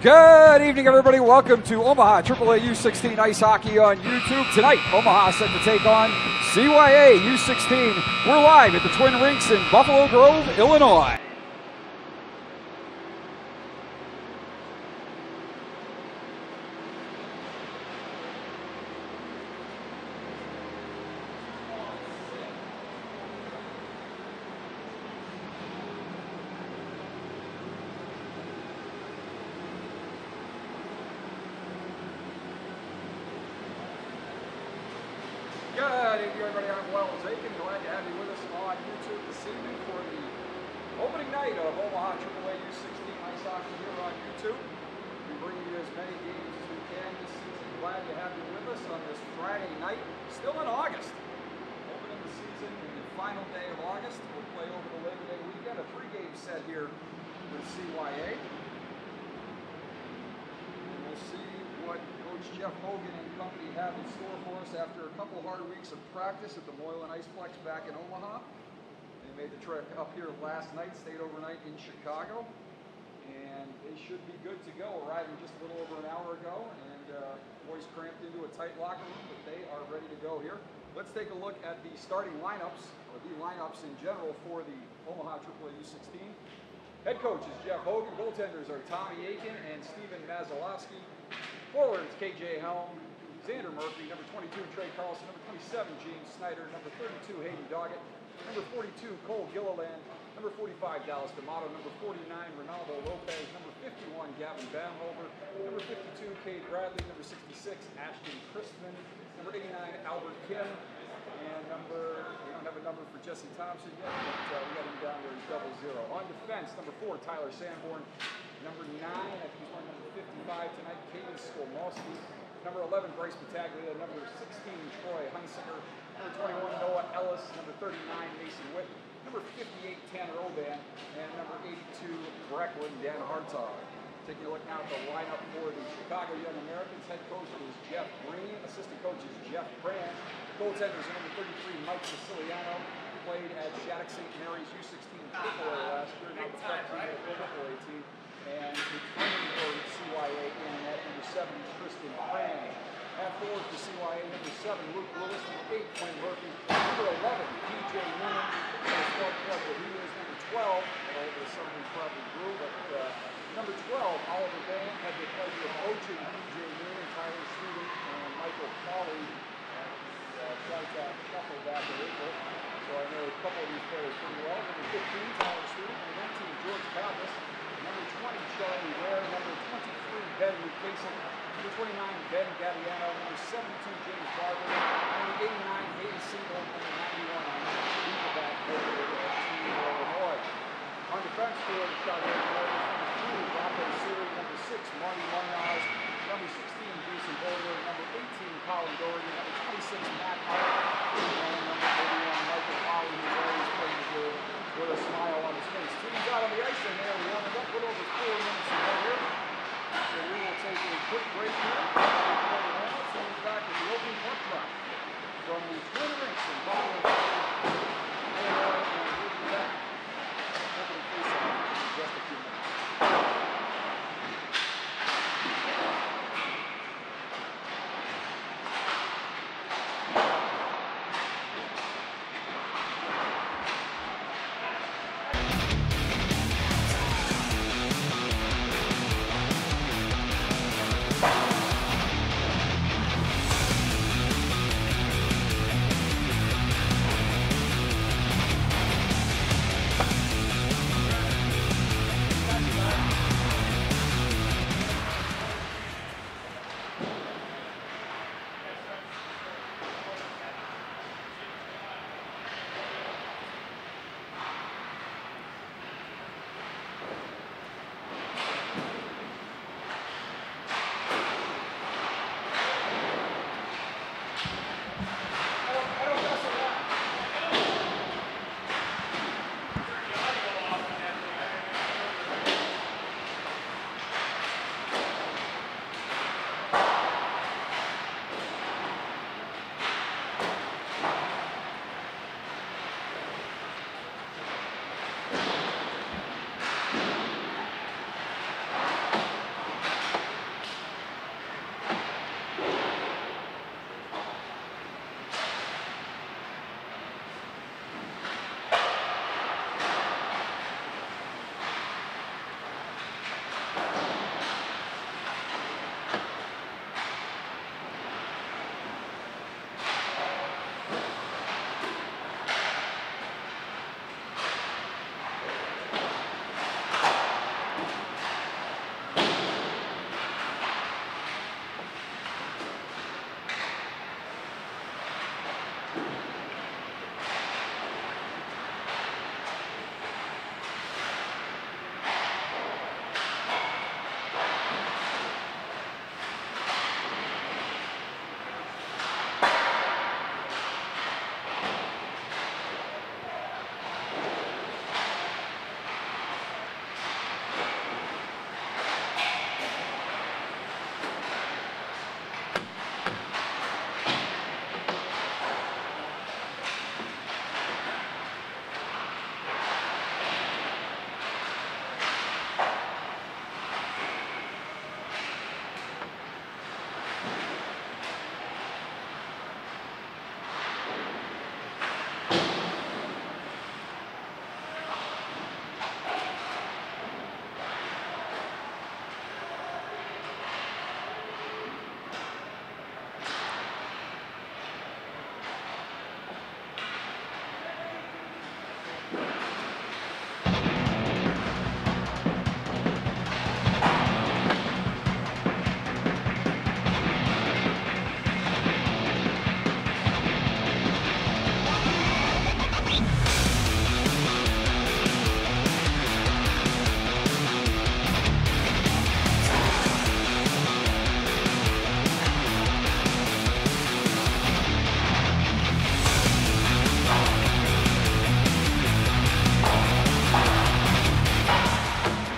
Good evening, everybody. Welcome to Omaha AAA U16 Ice Hockey on YouTube. Tonight, Omaha set to take on CYA U16. We're live at the Twin Rinks in Buffalo Grove, Illinois. Good evening, everybody. I'm Wells Aiken. Glad to have you with us on YouTube this evening for the opening night of Omaha AAA U16 Ice Hockey here on YouTube. We bring you as many games as we can this season. Glad to have you with us on this Friday night, still in August. Opening the season in the final day of August. We'll play over the Labor Day weekend. A three-game set here with CYA. And we'll see what Coach Jeff Hogan and company have in store for us after a couple hard weeks of practice at the Moylan Iceplex back in Omaha. They made the trek up here last night, stayed overnight in Chicago, and they should be good to go, arriving just a little over an hour ago, and boys cramped into a tight locker room, but they are ready to go here. Let's take a look at the starting lineups, or the lineups in general for the Omaha AAA U16. Head coach is Jeff Hogan. Goaltenders are Tommy Aiken and Steven Mazalowski. Forwards, KJ Helm, Xander Murphy, number 22, Trey Carlson, number 27, James Snyder, number 32, Hayden Doggett, number 42, Cole Gilliland, number 45, Dallas D'Amato, number 49, Ronaldo Lopez, number 51, Gavin Banhover, number 52, Cade Bradley, number 66, Ashton Christman, number 89, Albert Kim, and we don't have a number for Jesse Thompson yet, but we got him down there as 00. On defense, number 4, Tyler Sanborn, number 9, I think he's wearing number 55 tonight, Kaden Skolmowski, number 11, Bryce Battaglia, number 16, Troy Heinsinger, number 21, Noah Ellis, number 39, Mason Witt, number 58, Tanner Oban, and number 82, Brecklin, Dan Hartog. Taking a look now at the lineup for the Chicago Young Americans. Head coach is Jeff Green, assistant coach is Jeff Brand. Goaltenders are number 33, Mike Siciliano, played at Shattuck St. Mary's U16 AAA last year, now the prep team of the AAA team. And returning for CYA in at number 7, Tristan Brand. Half forward for CYA, number 7, Luke Lewis, number 8, Quinn Murphy, number 11, PJ Newman, number 12, club where he is, number 12, although over the summer he probably grew, but number 12, Oliver Van, had the pleasure of coaching PJ Newman, Tyler Student, and Michael Pauley, tried to shuffle back in April, so I know a couple of these players pretty well. Number 15, Tyler Student, number 19, George Pappas, number 20, Charlie Ware, number 23, Ben Lucason, number 29, Ben Gaviano, number 72, James Barber, number 89, Hayden Siegel, number 91, Beaverback, Team Illinois. On defense for the Chicago Warriors, number 2, Rocco Siri, number 6, Marty Munoz, number 16, Jason Boulder, number 18, Colin Doherty, number 26, Matt Hart, and number 31, Michael Pauley, who always plays with a smile on his face. Teams out on the ice, and there we have a little over 4 minutes to go here. So we will take a quick break here. Teams back with the opening puck drop from the Twin Rinks in Buffalo, Illinois, and we'll be back. Opening face-off in just a few minutes.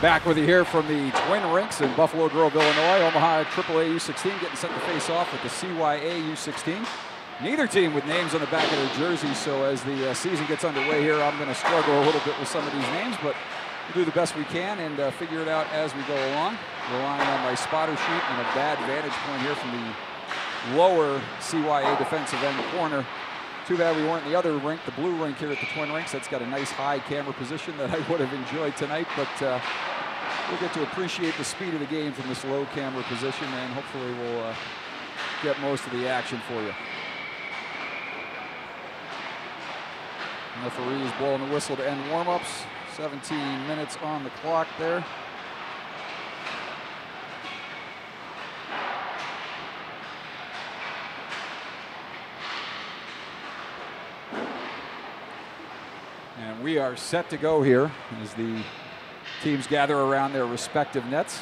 Back with you here from the Twin Rinks in Buffalo Grove, Illinois. Omaha AAA U16 getting set to face off with the CYA U16. Neither team with names on the back of their jerseys, so as the season gets underway here, I'm going to struggle a little bit with some of these names, but we'll do the best we can and figure it out as we go along. Relying on my spotter sheet and a bad vantage point here from the lower CYA defensive end corner. Too bad we weren't in the other rink, the blue rink here at the Twin Rinks. That's got a nice high camera position that I would have enjoyed tonight, but we'll get to appreciate the speed of the game from this low camera position, and hopefully we'll get most of the action for you. The referee is blowing the whistle to end warm-ups. 17 minutes on the clock there. And we are set to go here as the teams gather around their respective nets.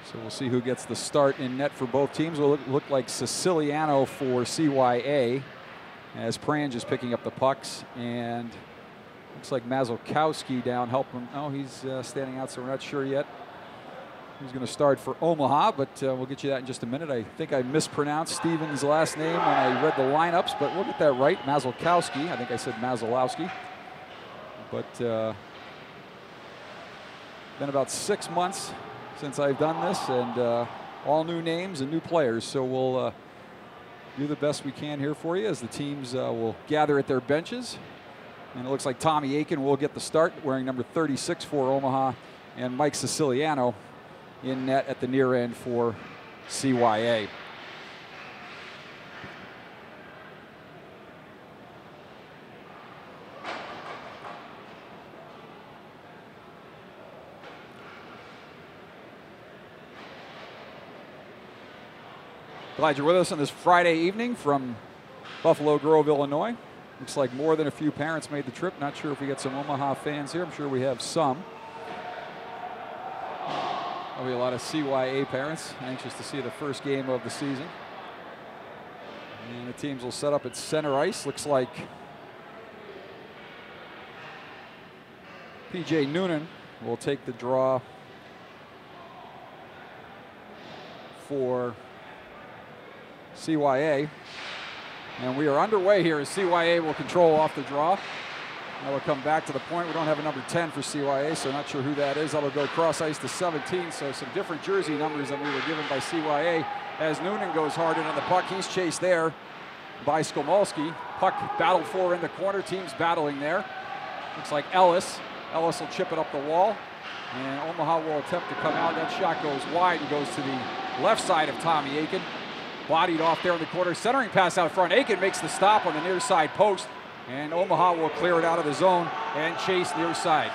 So we'll see who gets the start in net for both teams. Will look like Siciliano for CYA as Prange is picking up the pucks, and looks like Mazalkowski down helping. Oh, he's standing out, so we're not sure yet who's going to start for Omaha, but we'll get you that in just a minute. I think I mispronounced Steven's last name when I read the lineups, but we'll get that right. Mazalkowski. I think I said Mazalowski. But been about 6 months since I've done this, and all new names and new players. So we'll do the best we can here for you as the teams will gather at their benches. And it looks like Tommy Aiken will get the start, wearing number 36 for Omaha, and Mike Siciliano in net at the near end for CYA. Glad you're with us on this Friday evening from Buffalo Grove, Illinois. Looks like more than a few parents made the trip. Not sure if we get some Omaha fans here. I'm sure we have some. There'll be a lot of CYA parents anxious to see the first game of the season. And the teams will set up at center ice. Looks like PJ Noonan will take the draw for CYA. And we are underway here as CYA will control off the draw. Now we'll come back to the point. We don't have a number 10 for CYA, so not sure who that is. That'll go cross ice to 17, so some different jersey numbers than we were given by CYA. As Noonan goes hard into the puck, he's chased there by Skomolski. Puck battled for in the corner, teams battling there. Looks like Ellis. Ellis will chip it up the wall, and Omaha will attempt to come out. That shot goes wide and goes to the left side of Tommy Aiken. Bodied off there in the corner, centering pass out front. Aiken makes the stop on the near side post, and Omaha will clear it out of the zone and chase near side.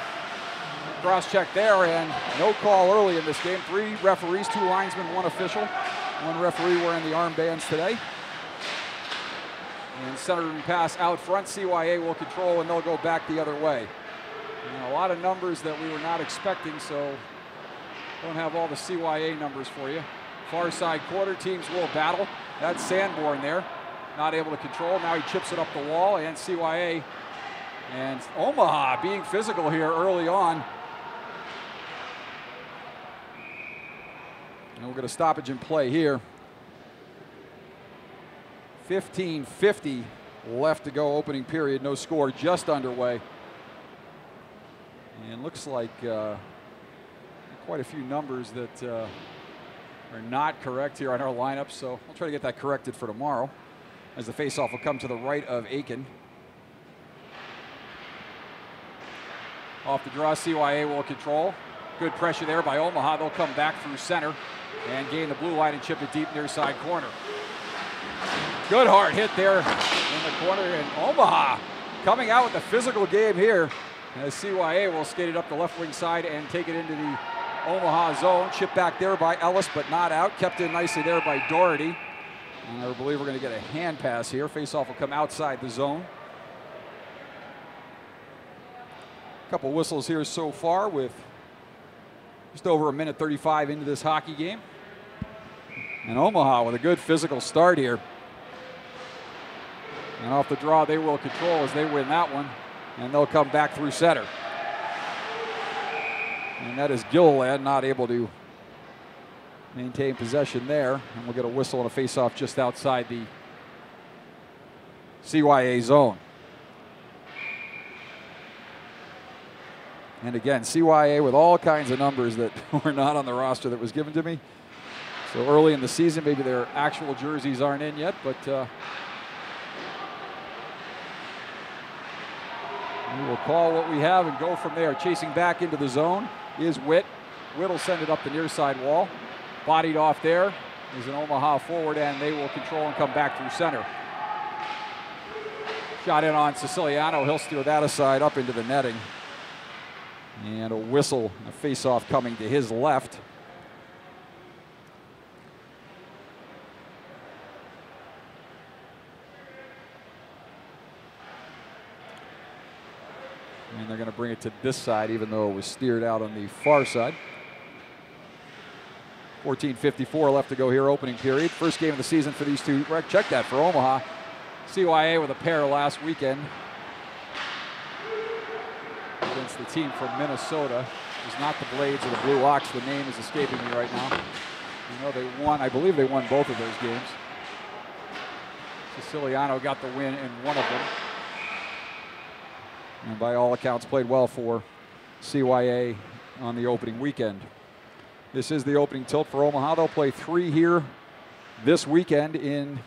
Cross check there, and no call early in this game. 3 referees, 2 linesmen, 1 official. 1 referee wearing the armbands today. And centering pass out front. CYA will control, and they'll go back the other way. And a lot of numbers that we were not expecting, so don't have all the CYA numbers for you. Far side quarter, teams will battle. That's Sanborn there, not able to control. Now he chips it up the wall, and CYA and Omaha being physical here early on. And we're going to stoppage and play here. 15:50 left to go, opening period, no score, just underway. And looks like quite a few numbers that are not correct here on our lineup, so I'll try to get that corrected for tomorrow as the faceoff will come to the right of Aiken. Off the draw, CYA will control. Good pressure there by Omaha. They'll come back through center and gain the blue line and chip it deep near side corner. Good hard hit there in the corner, and Omaha coming out with a physical game here as CYA will skate it up the left wing side and take it into the Omaha zone. Chip back there by Ellis, but not out. Kept in nicely there by Doherty. And I believe we're going to get a hand pass here. Faceoff will come outside the zone. A couple whistles here so far with just over 1:35 into this hockey game. And Omaha with a good physical start here. And off the draw, they will control as they win that one. And they'll come back through center. And that is Gilliland not able to maintain possession there. And we'll get a whistle and a face-off just outside the CYA zone. And again, CYA with all kinds of numbers that were not on the roster that was given to me. So early in the season, maybe their actual jerseys aren't in yet, but we will call what we have and go from there. Chasing back into the zone is Witt. Witt will send it up the near side wall. Bodied off there is an Omaha forward, and they will control and come back through center. Shot in on Siciliano. He'll steer that aside up into the netting. And a whistle, a face-off coming to his left. And they're going to bring it to this side, even though it was steered out on the far side. 14:54 left to go here, opening period. First game of the season for these two. Check that for Omaha. CYA with a pair last weekend against the team from Minnesota. It was not the Blades or the Blue Ox. The name is escaping me right now. You know, they won, I believe they won both of those games. Siciliano got the win in one of them. And by all accounts played well for CYA on the opening weekend. This is the opening tilt for Omaha. They'll play 3 here this weekend in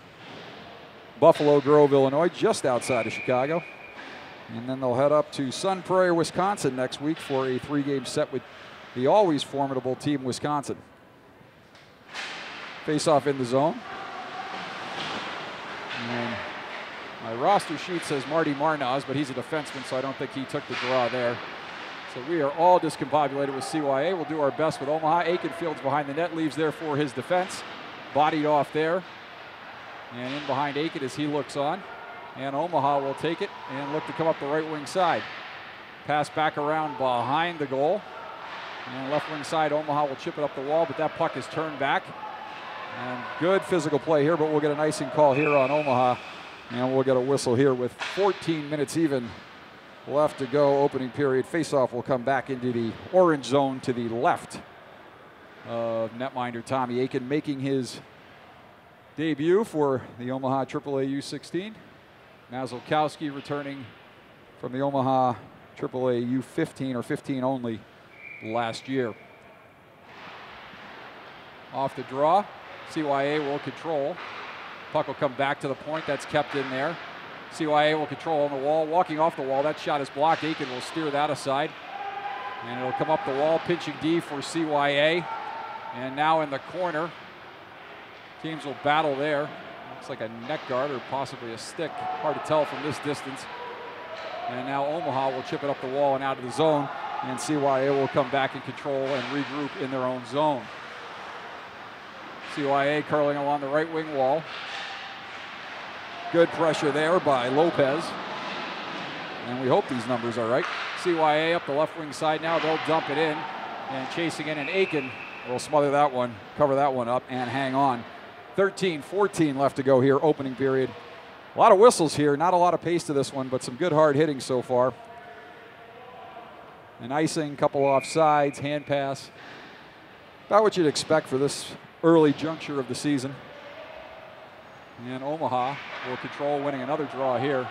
Buffalo Grove, Illinois, just outside of Chicago. And then they'll head up to Sun Prairie, Wisconsin next week for a 3-game set with the always formidable team Wisconsin. Face-off in the zone. And my roster sheet says Marty Marnaz, but he's a defenseman, so I don't think he took the draw there. So we are all discombobulated with CYA. We'll do our best with Omaha. Aikenfield's behind the net, leaves there for his defense. Bodied off there. And in behind Aiken as he looks on. And Omaha will take it and look to come up the right wing side. Pass back around behind the goal. And left wing side, Omaha will chip it up the wall, but that puck is turned back. And good physical play here, but we'll get an icing call here on Omaha. And we'll get a whistle here with 14 minutes even left to go, opening period. Face-off will come back into the orange zone to the left of netminder Tommy Aiken, making his debut for the Omaha AAA U16. Mazolkowski returning from the Omaha AAA U15 or 15 only last year. Off the draw, CYA will control. Puck will come back to the point. That's kept in there. CYA will control on the wall. Walking off the wall, that shot is blocked. Aiken will steer that aside. And it'll come up the wall, pinching D for CYA. And now in the corner, teams will battle there. Looks like a neck guard or possibly a stick. Hard to tell from this distance. And now Omaha will chip it up the wall and out of the zone. And CYA will come back and control and regroup in their own zone. CYA curling along the right wing wall. Good pressure there by Lopez. And we hope these numbers are right. CYA up the left wing side now. They'll dump it in. And chasing in, and Aiken will smother that one, cover that one up, and hang on. 13-14 left to go here, opening period. A lot of whistles here. Not a lot of pace to this one, but some good hard hitting so far. An icing, couple offsides, hand pass. About what you'd expect for this early juncture of the season. And Omaha will control, winning another draw here.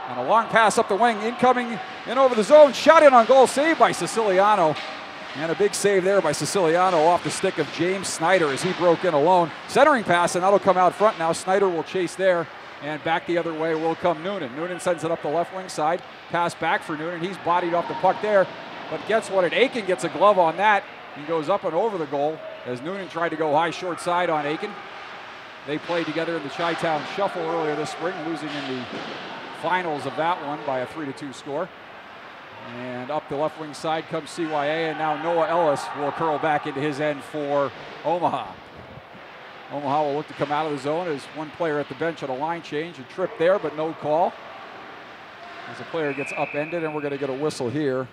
And a long pass up the wing, incoming in over the zone. Shot in on goal, saved by Siciliano. And a big save there by Siciliano off the stick of James Snyder as he broke in alone. Centering pass, and that'll come out front now. Snyder will chase there, and back the other way will come Noonan. Noonan sends it up the left wing side. Pass back for Noonan. He's bodied off the puck there. But guess what? Aiken gets a glove on that. He goes up and over the goal as Noonan tried to go high short side on Aiken. They played together in the Chi-Town Shuffle earlier this spring, losing in the finals of that one by a 3-2 score. And up the left wing side comes CYA, and now Noah Ellis will curl back into his end for Omaha. Omaha will look to come out of the zone as one player at the bench on a line change. A trip there, but no call. As the player gets upended, and we're going to get a whistle here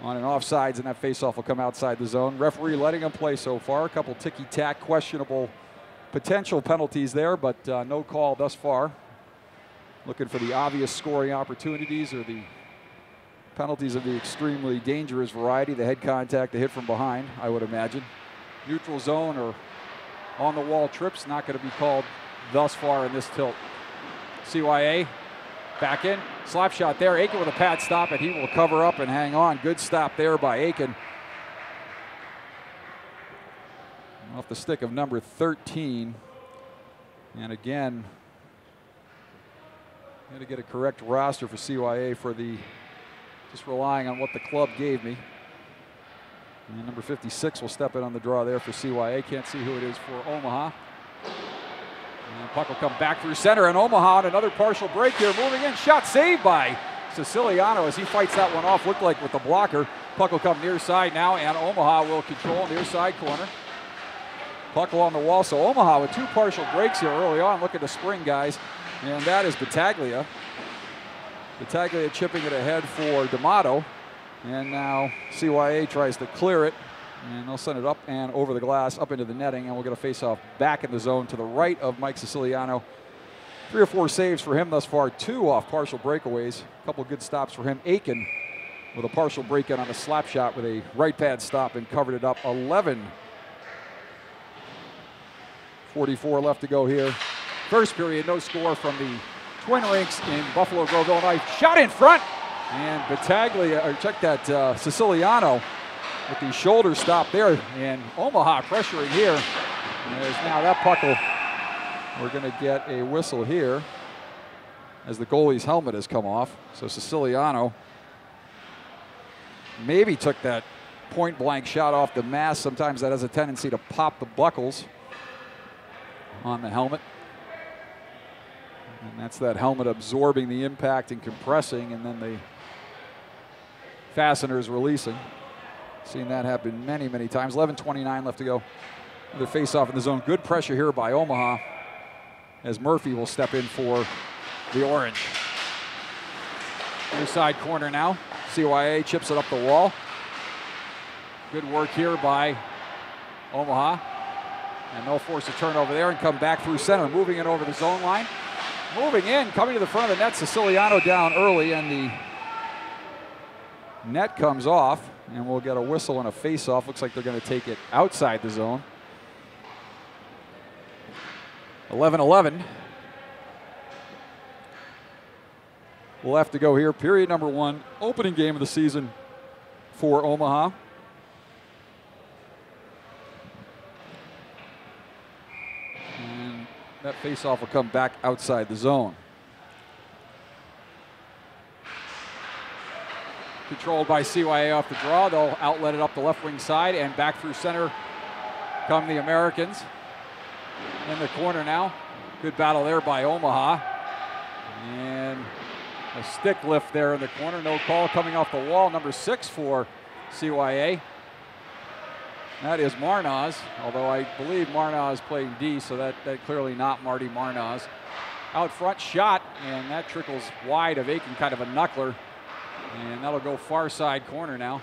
on an offsides, and that faceoff will come outside the zone. Referee letting him play so far. A couple ticky-tack, questionable potential penalties there, but no call thus far. Looking for the obvious scoring opportunities or the penalties of the extremely dangerous variety, the head contact, the hit from behind, I would imagine. Neutral zone or on-the-wall trips not going to be called thus far in this tilt. CYA back in, slap shot there. Aiken with a pad stop, and he will cover up and hang on. Good stop there by Aiken. Off the stick of number 13. And again, got to get a correct roster for CYA for the, just relying on what the club gave me. And number 56 will step in on the draw there for CYA. Can't see who it is for Omaha. And puck will come back through center, and Omaha on another partial break here. Moving in, shot saved by Siciliano as he fights that one off. Looked like with the blocker. Puck will come near side now, and Omaha will control near side corner. Puck along the wall, so Omaha with 2 partial breaks here early on. Look at the spring, guys. And that is Battaglia. Battaglia chipping it ahead for D'Amato. And now CYA tries to clear it. And they'll send it up and over the glass, up into the netting. And we'll get a face-off back in the zone to the right of Mike Siciliano. 3 or 4 saves for him thus far. 2 off partial breakaways. A couple good stops for him. Aiken with a partial break-in on a slap shot with a right pad stop and covered it up. 11:44 left to go here. First period, no score from the Twin Rinks in Buffalo Grove, Illinois. Shot in front, and Battaglia, or check that, Siciliano with the shoulder stop there, and Omaha pressuring here. As now that puck we're going to get a whistle here as the goalie's helmet has come off. So Siciliano maybe took that point blank shot off the mask. Sometimes that has a tendency to pop the buckles on the helmet. And that's that helmet absorbing the impact and compressing, and then the fasteners releasing. Seen that happen many, many times. 11:29 left to go. Another face-off in the zone. Good pressure here by Omaha as Murphy will step in for the Orange. Near side corner now. CYA chips it up the wall. Good work here by Omaha. And they'll force a turnover there and come back through center. Moving it over the zone line. Moving in, coming to the front of the net. Siciliano down early, and the net comes off. And we'll get a whistle and a face-off. Looks like they're going to take it outside the zone. 11-11. We'll have to go here. Period number 1, opening game of the season for Omaha. And that face-off will come back outside the zone. Controlled by CYA off the draw. They'll outlet it up the left wing side, and back through center come the Americans. In the corner now. Good battle there by Omaha. And a stick lift there in the corner. No call coming off the wall. Number 6 for CYA. That is Marnaz, although I believe Marnaz playing D, so that clearly not Marty Marnaz. Out front shot, and that trickles wide of Aiken, kind of a knuckler. And that'll go far side corner now.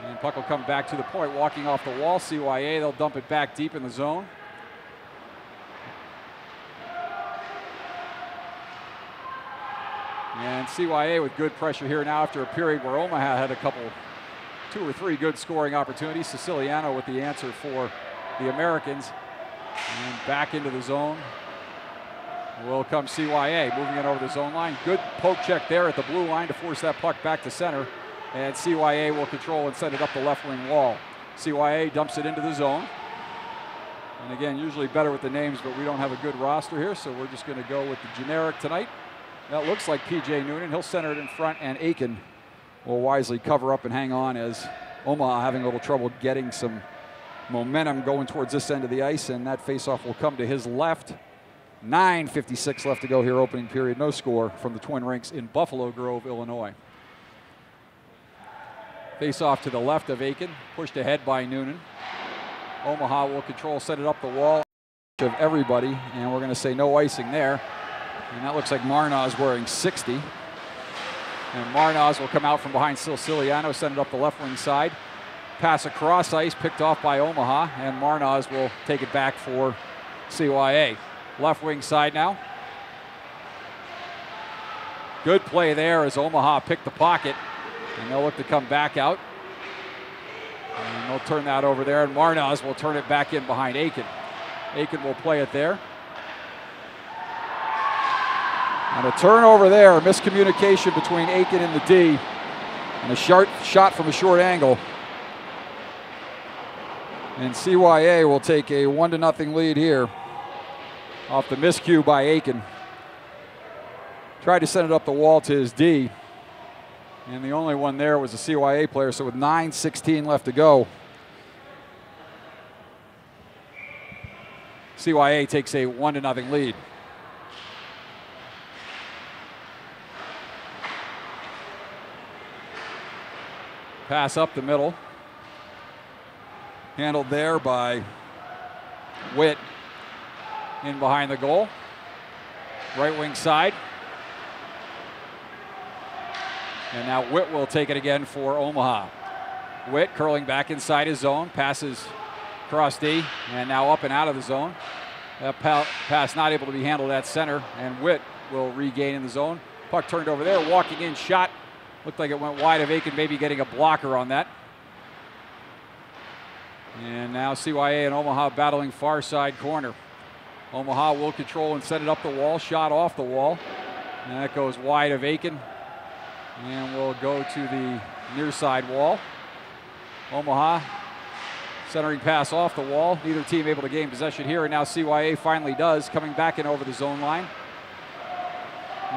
And puck will come back to the point, walking off the wall. CYA, they'll dump it back deep in the zone. And CYA with good pressure here now after a period where Omaha had a couple, 2 or 3 good scoring opportunities. Siciliano with the answer for the Americans. And back into the zone will come CYA, moving it over the zone line. Good poke check there at the blue line to force that puck back to center. And CYA will control and send it up the left wing wall. CYA dumps it into the zone. And again, usually better with the names, but we don't have a good roster here, so we're just going to go with the generic tonight. That looks like P.J. Noonan. He'll center it in front, and Aiken will wisely cover up and hang on as Omaha having a little trouble getting some momentum going towards this end of the ice, and that faceoff will come to his left. 9:56 left to go here, opening period. No score from the Twin Rinks in Buffalo Grove, Illinois. Face-off to the left of Aiken, pushed ahead by Noonan. Omaha will control, set it up the wall of everybody, and we're going to say no icing there. And that looks like Marnaz wearing 60. And Marnaz will come out from behind Siciliano, send it up the left wing side. Pass across ice, picked off by Omaha, and Marnaz will take it back for CYA. Left wing side now. Good play there as Omaha picked the pocket, and they'll look to come back out. And they'll turn that over there, and Marnaz will turn it back in behind Aiken. Aiken will play it there. And a turnover there, miscommunication between Aiken and the D, and a shot from a short angle. And CYA will take a 1-0 lead here off the miscue by Aiken. Tried to send it up the wall to his D, and the only one there was a CYA player, so with 9:16 left to go, CYA takes a 1-0 lead. Pass up the middle. Handled there by Witt in behind the goal. Right wing side. And now Witt will take it again for Omaha. Witt curling back inside his zone, passes across D, and now up and out of the zone. That pass not able to be handled at center, and Witt will regain in the zone. Puck turned over there, walking in, shot. Looked like it went wide of Aiken, maybe getting a blocker on that. And now CYA and Omaha battling far side corner. Omaha will control and send it up the wall, shot off the wall. And that goes wide of Aiken. And we'll go to the near side wall. Omaha centering pass off the wall. Neither team able to gain possession here, and now CYA finally does, coming back in over the zone line.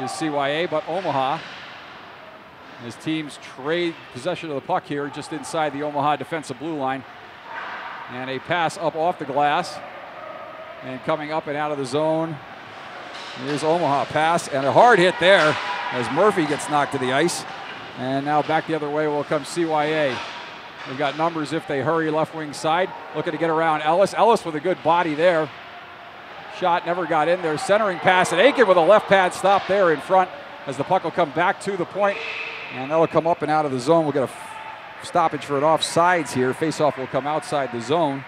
Is CYA, but Omaha, his teams trade possession of the puck here just inside the Omaha defensive blue line. And a pass up off the glass. And coming up and out of the zone, here's Omaha. Pass and a hard hit there as Murphy gets knocked to the ice. And now back the other way will come CYA. They've got numbers if they hurry left wing side. Looking to get around Ellis. Ellis with a good body there. Shot never got in there. Centering pass, and Aiken with a left pad stop there in front as the puck will come back to the point. And that'll come up and out of the zone. We'll get a stoppage for an offsides here. Faceoff will come outside the zone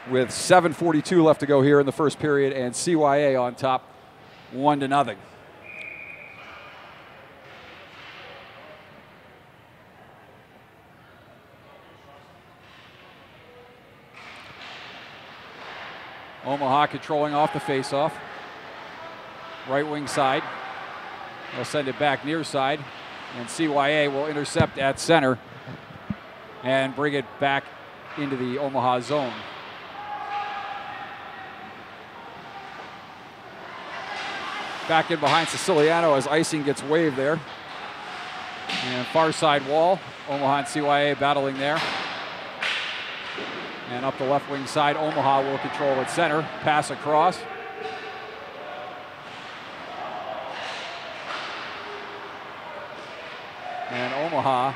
with 7:42 left to go here in the first period, and CYA on top 1-0. Omaha controlling off the faceoff. Right wing side. They'll send it back near side, and CYA will intercept at center and bring it back into the Omaha zone. Back in behind Siciliano as icing gets waved there. And far side wall, Omaha and CYA battling there. And up the left wing side, Omaha will control at center. Pass across. And Omaha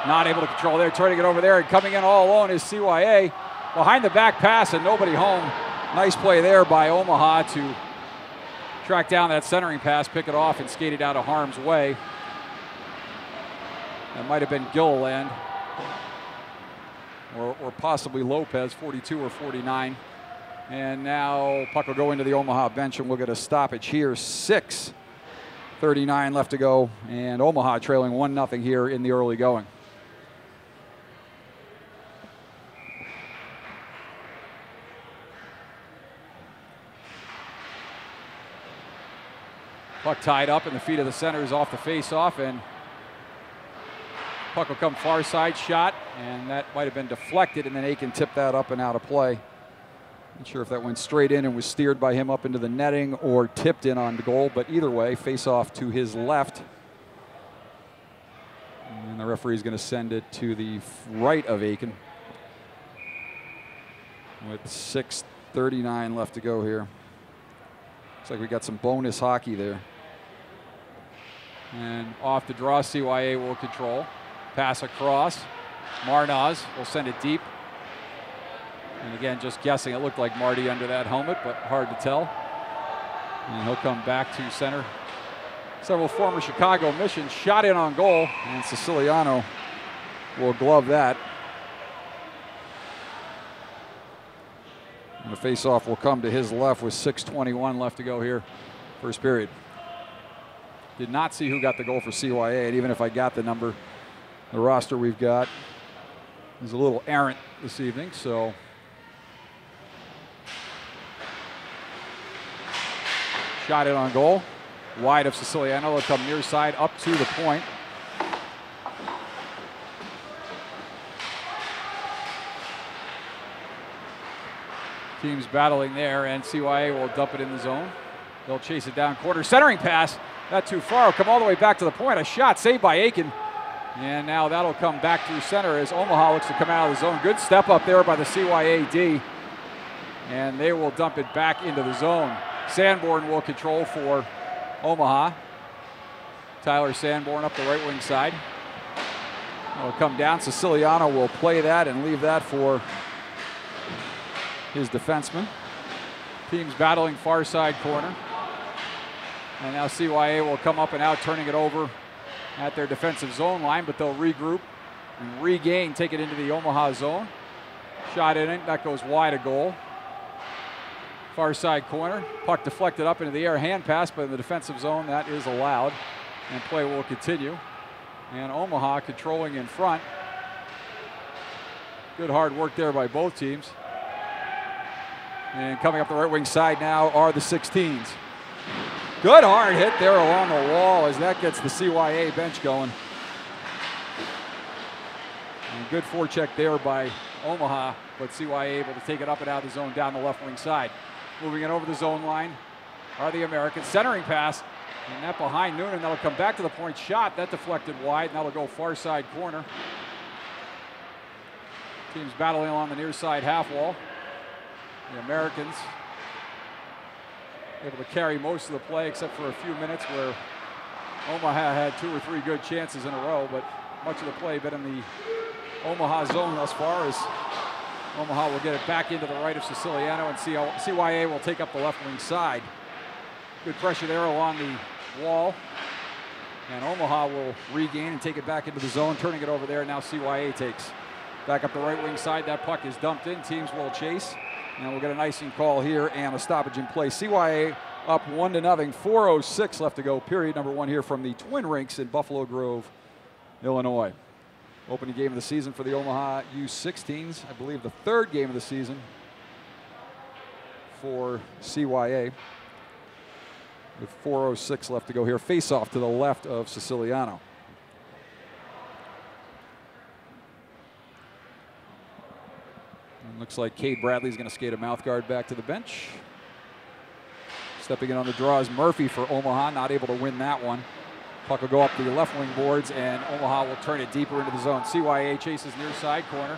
not able to control there, turning it over there, and coming in all alone is CYA. Behind the back pass and nobody home. Nice play there by Omaha to track down that centering pass, pick it off, and skate it out of harm's way. That might have been Gilliland. Or possibly Lopez, 42 or 49. And now puck will go into the Omaha bench, and we'll get a stoppage here. 6:39 left to go, and Omaha trailing 1-0 here in the early going. Puck tied up, and the feet of the center is off the face-off, and puck will come far side shot, and that might have been deflected, and then Aiken tipped that up and out of play. Not sure if that went straight in and was steered by him up into the netting or tipped in on the goal, but either way, face off to his left. And the referee is going to send it to the right of Aiken with 6:39 left to go here. Looks like we got some bonus hockey there. And off the draw, CYA will control. Pass across. Marnaz will send it deep. And again, just guessing, it looked like Marty under that helmet, but hard to tell. And he'll come back to center. Several former Chicago missions shot in on goal, and Siciliano will glove that. And Face-off will come to his left with 6:21 left to go here, first period. Did not see who got the goal for CYA, and even if I got the number, the roster we've got is a little errant this evening, so. Shot it on goal, wide of Siciliano. They'll come near side up to the point. Teams battling there, and CYA will dump it in the zone. They'll chase it down quarter. Centering pass, not too far. Will come all the way back to the point. A shot saved by Aiken. And now that'll come back through center as Omaha looks to come out of the zone. Good step up there by the CYA D. And they will dump it back into the zone. Sanborn will control for Omaha. Tyler Sanborn up the right wing side. It'll come down. Siciliano will play that and leave that for his defenseman. Teams battling far side corner. And now CYA will come up and out, turning it over at their defensive zone line, but they'll regroup and regain, take it into the Omaha zone. Shot in it, that goes wide of goal. Far side corner, puck deflected up into the air, hand pass, but in the defensive zone, that is allowed. And play will continue. And Omaha controlling in front. Good hard work there by both teams. And coming up the right wing side now are the 16s. Good hard hit there along the wall as that gets the CYA bench going. And good forecheck there by Omaha, but CYA able to take it up and out of the zone down the left wing side. Moving it over the zone line are the Americans. Centering pass, and that behind Noonan. That'll come back to the point. Shot, that deflected wide, and that'll go far side corner. Teams battling along the near side half wall. The Americans able to carry most of the play except for a few minutes where Omaha had 2 or 3 good chances in a row, but much of the play been in the Omaha zone thus far as Omaha will get it back into the right of Siciliano, and CYA will take up the left wing side. Good pressure there along the wall, and Omaha will regain and take it back into the zone, turning it over there. Now CYA takes back up the right wing side. That puck is dumped in. Teams will chase, and we'll get an icing call here and a stoppage in play. CYA up 1-0, 4:06 left to go, period number 1 here from the Twin Rinks in Buffalo Grove, Illinois. Opening game of the season for the Omaha U16s. I believe the 3rd game of the season for CYA. With 4:06 left to go here. Face off to the left of Siciliano. And looks like Cade Bradley's going to skate a mouth guard back to the bench. Stepping in on the draw is Murphy for Omaha, not able to win that one. Puck will go up the left wing boards, and Omaha will turn it deeper into the zone. CYA chases near side corner.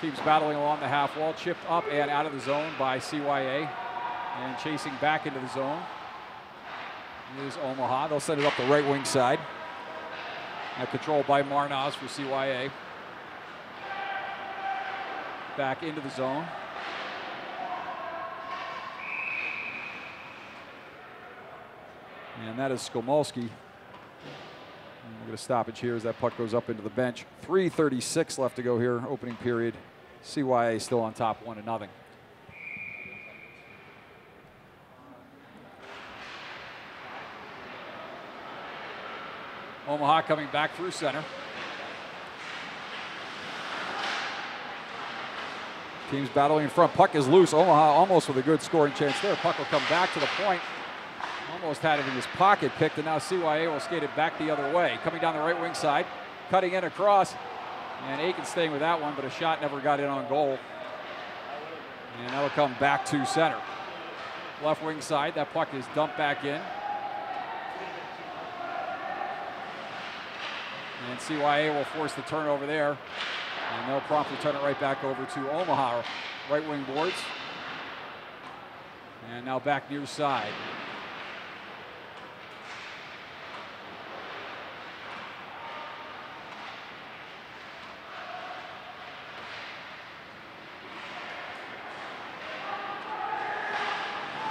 Teams battling along the half wall, chipped up and out of the zone by CYA. And chasing back into the zone is Omaha. They'll send it up the right wing side. Now controlled by Marnaz for CYA. Back into the zone. And that is Skomolski. We'll get a stoppage here as that puck goes up into the bench. 3:36 left to go here, opening period. CYA still on top, 1-0. Omaha coming back through center. Teams battling in front. Puck is loose. Omaha almost with a good scoring chance there. Puck will come back to the point. Almost had it in his pocket picked, and now CYA will skate it back the other way. Coming down the right wing side, cutting in across, and Aiken staying with that one, but a shot never got in on goal. And that'll come back to center. Left wing side, that puck is dumped back in. And CYA will force the turnover there, and they'll promptly turn it right back over to Omaha. Right wing boards. And now back near side.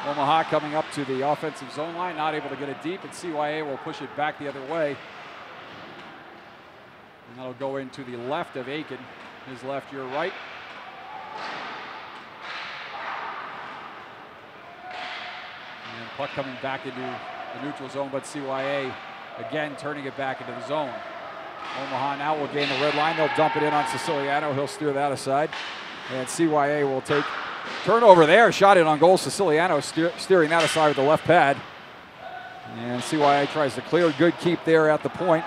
Omaha coming up to the offensive zone line, not able to get it deep, and CYA will push it back the other way. And that'll go into the left of Aiken. His left, your right. Puck coming back into the neutral zone, but CYA again turning it back into the zone. Omaha now will gain the red line. They'll dump it in on Siciliano. He'll steer that aside. And CYA will take turnover there. Shot in on goal. Siciliano steering that aside with the left pad. And CYA tries to clear. Good keep there at the point.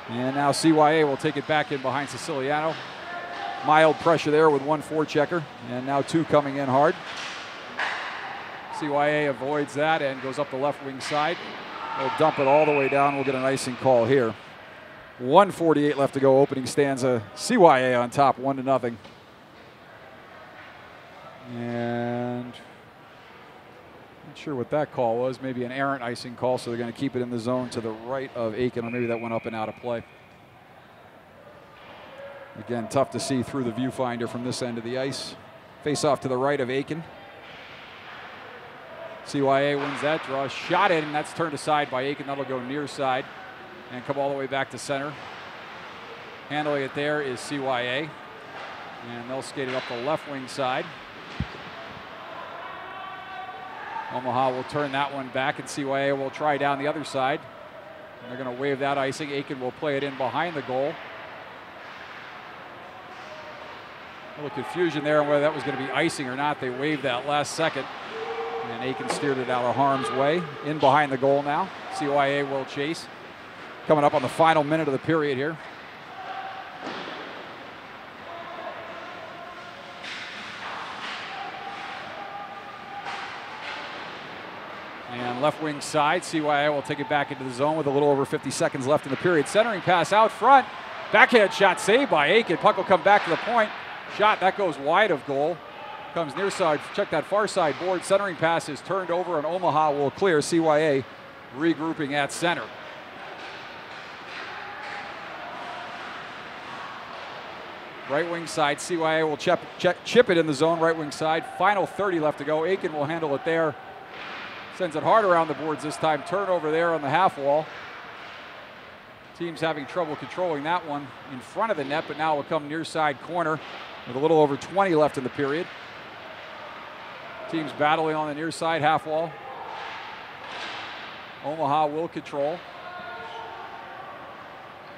And now CYA will take it back in behind Siciliano. Mild pressure there with 1 forechecker. And now 2 coming in hard. CYA avoids that and goes up the left wing side. They'll dump it all the way down. We'll get an icing call here. 1:48 left to go. Opening stanza. CYA on top, 1-0. And not sure what that call was. Maybe an errant icing call, so they're going to keep it in the zone to the right of Aiken, or maybe that went up and out of play. Again, tough to see through the viewfinder from this end of the ice. Face off to the right of Aiken. CYA wins that draw. Shot in, and that's turned aside by Aiken. That'll go near side and come all the way back to center. Handling it there is CYA. And they'll skate it up the left wing side. Omaha will turn that one back, and CYA will try down the other side. And they're going to wave that icing. Aiken will play it in behind the goal. A little confusion there on whether that was going to be icing or not. They waved that last second. And Aiken steered it out of harm's way. In behind the goal now. CYA will chase. Coming up on the final minute of the period here. And left wing side, CYA will take it back into the zone with a little over 50 seconds left in the period. Centering pass out front. Backhand shot saved by Aiken. Puck will come back to the point. Shot, that goes wide of goal. Comes near side, check that far side board. Centering pass is turned over, and Omaha will clear. CYA regrouping at center. Right wing side, CYA will chip it in the zone, right wing side. Final 30 left to go. Aiken will handle it there. Sends it hard around the boards this time. Turnover there on the half wall. Team's having trouble controlling that one in front of the net, but now will come near side corner with a little over 20 left in the period. Team's battling on the near side half wall. Omaha will control.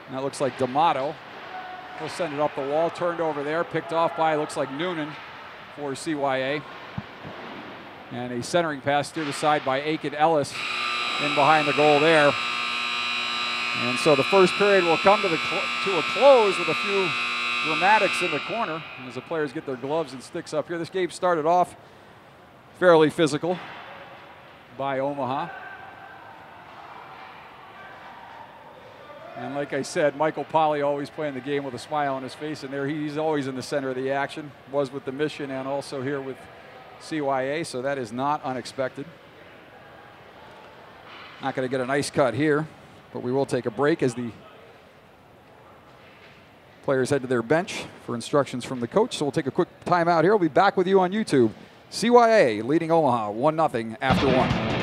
And that looks like D'Amato. He'll send it up the wall, turned over there, picked off by, looks like Noonan for CYA. And a centering pass steered aside by Aiken Ellis in behind the goal there. And so the first period will come to a close with a few dramatics in the corner as the players get their gloves and sticks up here. This game started off fairly physical by Omaha. And like I said, Michael Polly always playing the game with a smile on his face, and there he's always in the center of the action. Was with the Mission and also here with CYA, so that is not unexpected. Not going to get an ice cut here, but we will take a break as the players head to their bench for instructions from the coach. So we'll take a quick timeout here. We'll be back with you on YouTube. CYA leading Omaha 1-0 after 1.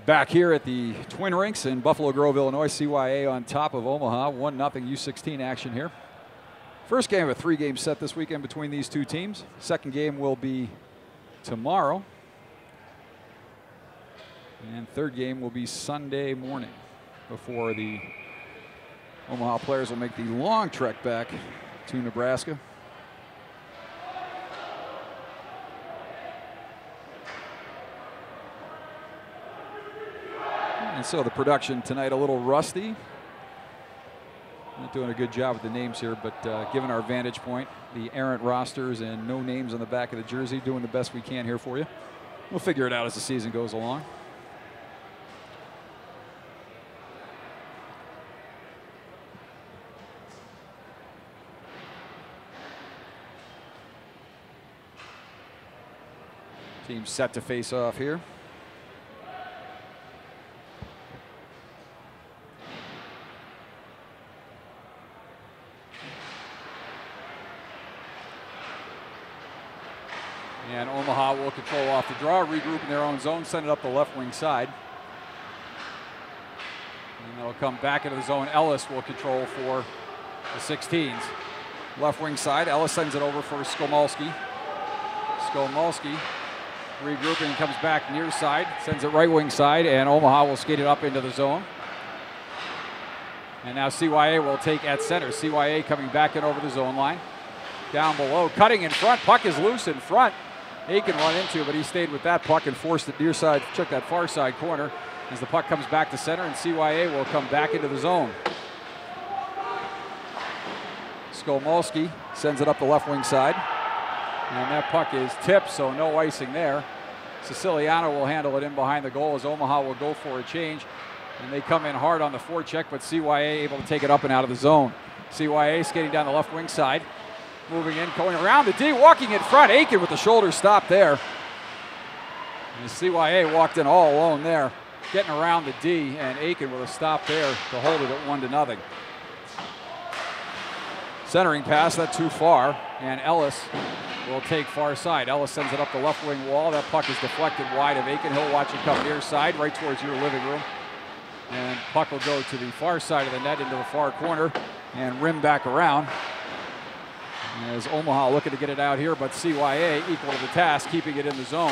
Back here at the Twin Rinks in Buffalo Grove, Illinois. CYA on top of Omaha. 1-0 U16 action here. First game of a 3-game set this weekend between these two teams. Second game will be tomorrow. And third game will be Sunday morning before the Omaha players will make the long trek back to Nebraska. And so the production tonight a little rusty. Not doing a good job with the names here, but given our vantage point, the errant rosters and no names on the back of the jersey, doing the best we can here for you. We'll figure it out as the season goes along. Team set to face off here. And Omaha will control off the draw, regroup in their own zone, send it up the left wing side. And they'll come back into the zone. Ellis will control for the 16s. Left wing side, Ellis sends it over for Skomolski. Skomolski regrouping, comes back near side, sends it right wing side, and Omaha will skate it up into the zone. And now CYA will take at center. CYA coming back in over the zone line. Down below, cutting in front, puck is loose in front. Aiken run into, but he stayed with that puck and forced it near side, check that far side corner as the puck comes back to center, and CYA will come back into the zone. Skomolski sends it up the left wing side, and that puck is tipped, so no icing there. Siciliano will handle it in behind the goal as Omaha will go for a change, and they come in hard on the forecheck, but CYA able to take it up and out of the zone. CYA skating down the left wing side. Moving in, going around the D, walking in front. Aiken with the shoulder stop there. And CYA walked in all alone there, getting around the D, and Aiken with a stop there to hold it at 1-0. Centering pass, that too far, and Ellis will take far side. Ellis sends it up the left wing wall. That puck is deflected wide of Aiken. He'll watch it come near side, right towards your living room. And puck will go to the far side of the net into the far corner and rim back around. As Omaha looking to get it out here, but CYA equal to the task, keeping it in the zone.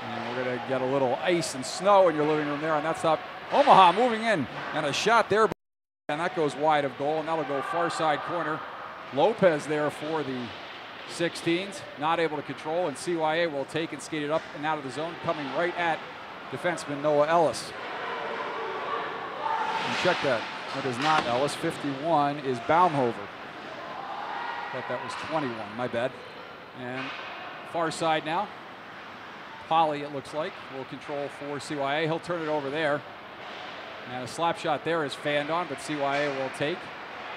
And we're going to get a little ice and snow in your living room there on that stop. Omaha moving in, and a shot there, and that goes wide of goal, and that'll go far side corner. Lopez there for the 16s, not able to control, and CYA will take and skate it up and out of the zone, coming right at defenseman Noah Ellis. And check that. That is not Ellis. 51 is Baumhover. Thought that was 21. My bad. And far side now. Polly, it looks like, will control for CYA. He'll turn it over there. And a slap shot there is fanned on, but CYA will take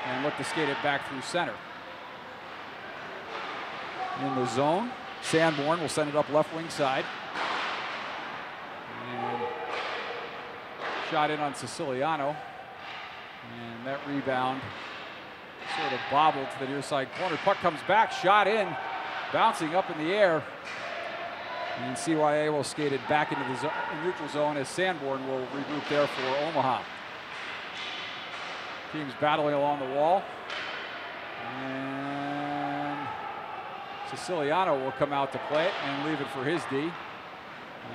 and look to skate it back through center. In the zone, Sanborn will send it up left wing side. And shot in on Siciliano. And that rebound sort of bobbled to the near side corner. Puck comes back, shot in, bouncing up in the air. And CYA will skate it back into the neutral zone as Sanborn will regroup there for Omaha. Teams battling along the wall. And Siciliano will come out to play it and leave it for his D.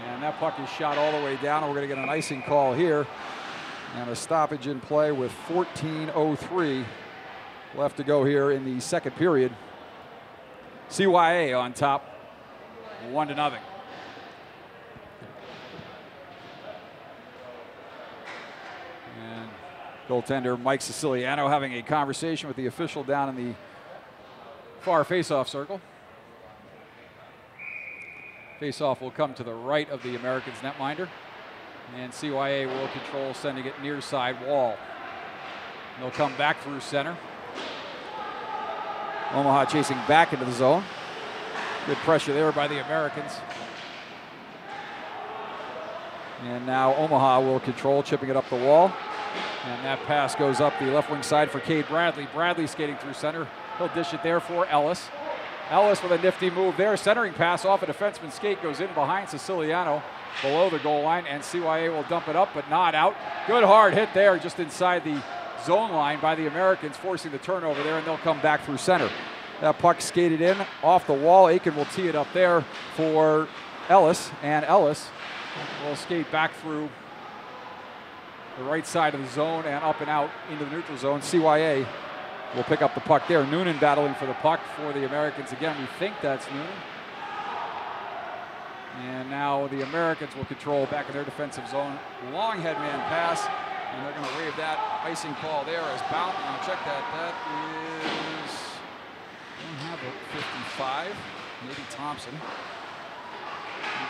And that puck is shot all the way down. We're going to get an icing call here. And a stoppage in play with 14:03 left to go here in the second period. CYA on top, 1-0. And goaltender Mike Siciliano having a conversation with the official down in the far face-off circle. Face-off will come to the right of the Americans netminder. And CYA will control, sending it near side wall. They'll come back through center. Omaha chasing back into the zone. Good pressure there by the Americans. And now Omaha will control, chipping it up the wall. And that pass goes up the left wing side for Cade Bradley. Bradley skating through center. He'll dish it there for Ellis. Ellis with a nifty move there. Centering pass off a defenseman's skate, goes in behind Siciliano below the goal line, and CYA will dump it up, but not out. Good hard hit there just inside the zone line by the Americans, forcing the turnover there, and they'll come back through center. That puck skated in off the wall. Aiken will tee it up there for Ellis, and Ellis will skate back through the right side of the zone and up and out into the neutral zone. CYA will pick up the puck there. Noonan battling for the puck for the Americans again. We think that's Noonan. And now the Americans will control back in their defensive zone. Long headman pass, and they're going to wave that icing call there as bound. And check that. That is, I don't have a 55, maybe Thompson.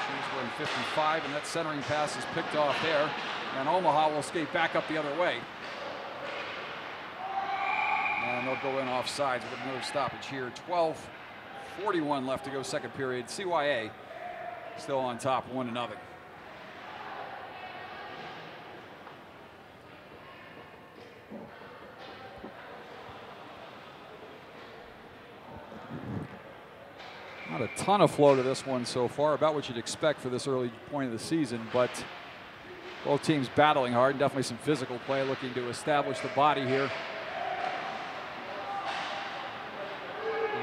She's wearing 55, and that centering pass is picked off there. And Omaha will skate back up the other way. And they'll go in off sides with another stoppage here. 12:41 left to go, second period. CYA still on top, 1-0. Not a ton of flow to this one so far, about what you'd expect for this early point of the season, but both teams battling hard, and definitely some physical play, looking to establish the body here.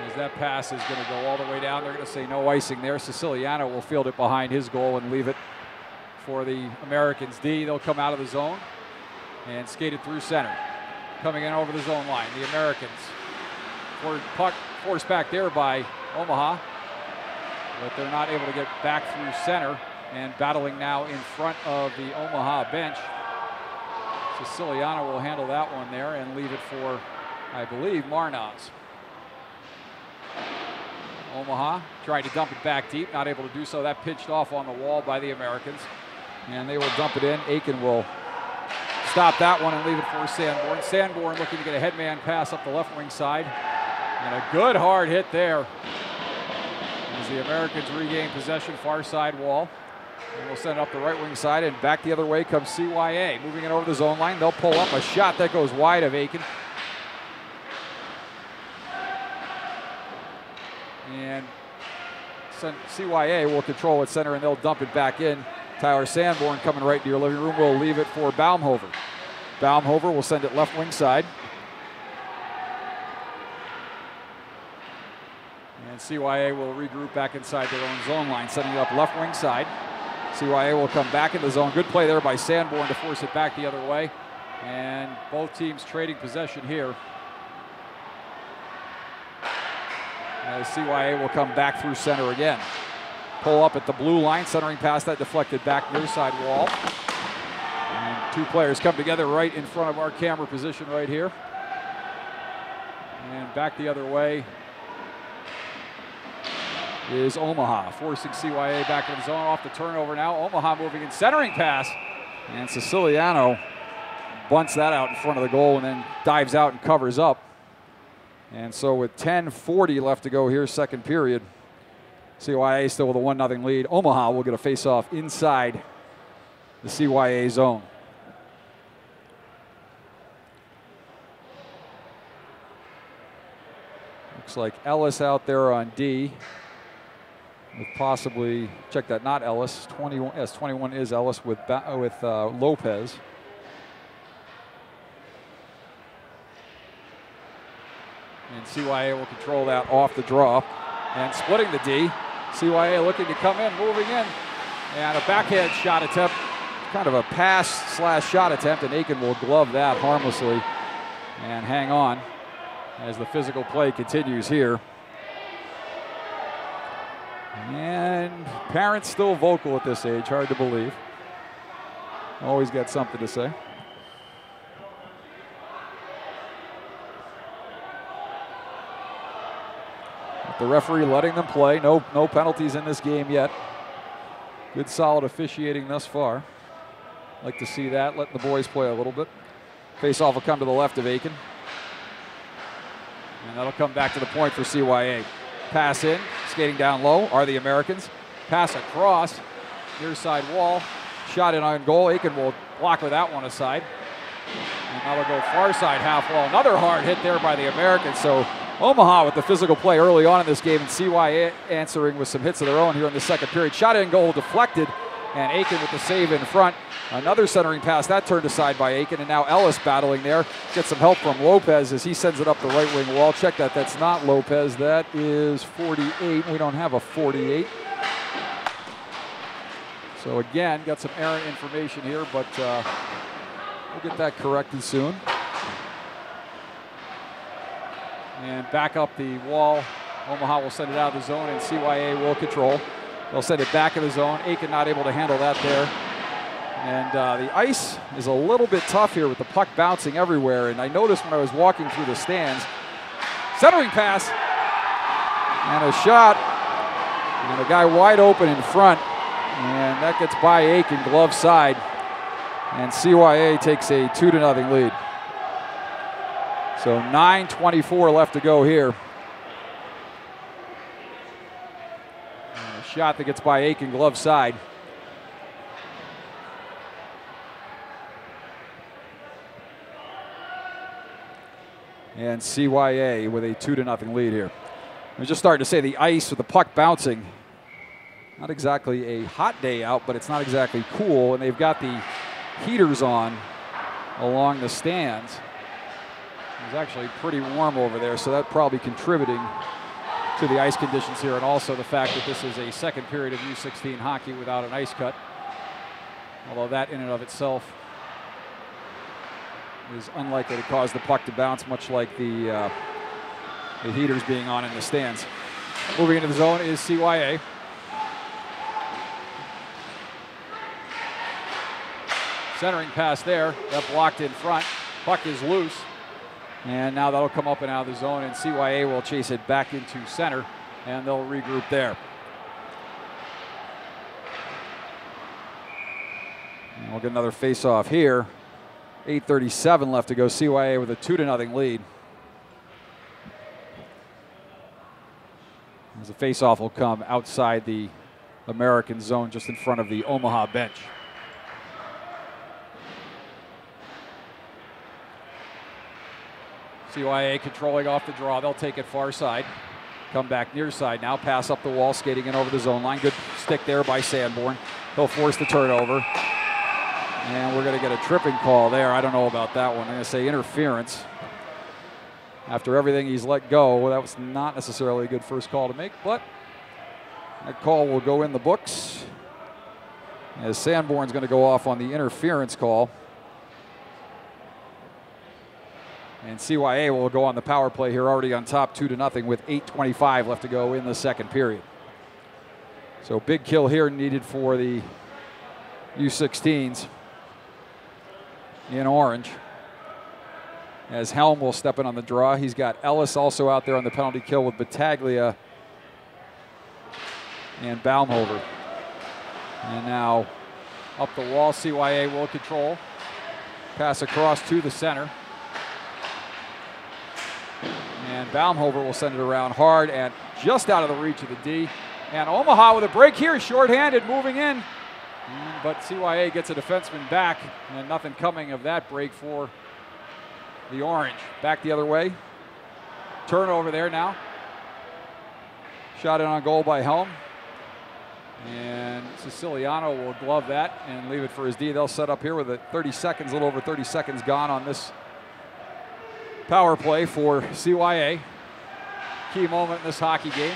As that pass is going to go all the way down, they're going to say no icing there. Siciliano will field it behind his goal and leave it for the Americans D. They'll come out of the zone and skate it through center. Coming in over the zone line, the Americans. Puck forced back there by Omaha, but they're not able to get back through center, and battling now in front of the Omaha bench. Siciliano will handle that one there and leave it for, I believe, Marnaz. Omaha trying to dump it back deep, not able to do so. That pitched off on the wall by the Americans, and they will dump it in. Aiken will stop that one and leave it for Sanborn. Sanborn looking to get a headman pass up the left wing side, and a good hard hit there as the Americans regain possession, far side wall. And we'll send it up the right wing side, and back the other way comes CYA. Moving it over the zone line, they'll pull up a shot that goes wide of Aiken. And CYA will control at center, and they'll dump it back in. Tyler Sanborn coming right to your living room will leave it for Baumhover. Baumhover will send it left wing side. And CYA will regroup back inside their own zone line, sending it up left wing side. CYA will come back in the zone. Good play there by Sanborn to force it back the other way. And both teams trading possession here. As CYA will come back through center again. Pull up at the blue line, centering past that deflected back near side wall. And two players come together right in front of our camera position right here. And back the other way is Omaha, forcing CYA back in the zone off the turnover now. Omaha moving in, centering pass. And Siciliano bunts that out in front of the goal and then dives out and covers up. And so with 10:40 left to go here, second period, CYA still with a 1-0 lead. Omaha will get a face-off inside the CYA zone. Looks like Ellis out there on D. With possibly, check that, not Ellis. 21, yes, 21 is Ellis with Lopez. And CYA will control that off the draw. And splitting the D. CYA looking to come in, moving in. And a backhand shot attempt. Kind of a pass/shot attempt, and Aiken will glove that harmlessly and hang on as the physical play continues here. And parents still vocal at this age, hard to believe. Always got something to say. The referee letting them play. No penalties in this game yet. Good solid officiating thus far. Like to see that, letting the boys play a little bit. Face-off will come to the left of Aiken. And that'll come back to the point for CYA. Pass in, skating down low are the Americans. Pass across, near side wall. Shot in on goal. Aiken will block with that one aside. And that'll go far side half wall. Another hard hit there by the Americans. So Omaha with the physical play early on in this game, and CYA answering with some hits of their own here in the second period. Shot in goal deflected, And Aiken with the save in front. Another centering pass, that turned aside by Aiken, and now Ellis battling there. Gets some help from Lopez as he sends it up the right wing wall. Check that, that's not Lopez, that is 48. We don't have a 48. So again, got some errant information here, but we'll get that corrected soon. And back up the wall. Omaha will send it out of the zone, and CYA will control. They'll send it back in the zone. Aiken not able to handle that there. And the ice is a little bit tough here with the puck bouncing everywhere. And I noticed when I was walking through the stands, centering pass and a shot, and a guy wide open in front. And that gets by Aiken, glove side. And CYA takes a 2-0 lead. So 9:24 left to go here. Shot that gets by Aiken, glove side. And CYA with a 2-0 lead here. I was just starting to say the ice with the puck bouncing. Not exactly a hot day out, but it's not exactly cool. And they've got the heaters on along the stands. It's actually pretty warm over there, so that's probably contributing to the ice conditions here, and also the fact that this is a second period of U16 hockey without an ice cut. Although that in and of itself is unlikely to cause the puck to bounce, much like the heaters being on in the stands. Moving into the zone is CYA. Centering pass there, that blocked in front. Puck is loose. And now that'll come up and out of the zone, and CYA will chase it back into center, and they'll regroup there. And we'll get another face-off here. 8:37 left to go. CYA with a 2-0 lead. As the face-off will come outside the American zone, just in front of the Omaha bench. CYA controlling off the draw. They'll take it far side. Come back near side now. Pass up the wall, skating in over the zone line. Good stick there by Sanborn. He'll force the turnover. And we're going to get a tripping call there. I don't know about that one. I'm going to say interference. After everything he's let go, well, that was not necessarily a good first call to make, but that call will go in the books as Sanborn's going to go off on the interference call. And CYA will go on the power play here, already on top 2-0 with 8:25 left to go in the second period. So big kill here needed for the U16s in orange. As Helm will step in on the draw. He's got Ellis also out there on the penalty kill with Battaglia and Baumhover. And now up the wall, CYA will control. Pass across to the center. And Baumhover will send it around hard and just out of the reach of the D. And Omaha with a break here, shorthanded, moving in. But CYA gets a defenseman back, and nothing coming of that break for the orange. Back the other way. Turnover there now. Shot in on goal by Helm. And Siciliano will glove that and leave it for his D. They'll set up here with a 30 seconds, a little over 30 seconds gone on this power play for CYA. Key moment in this hockey game.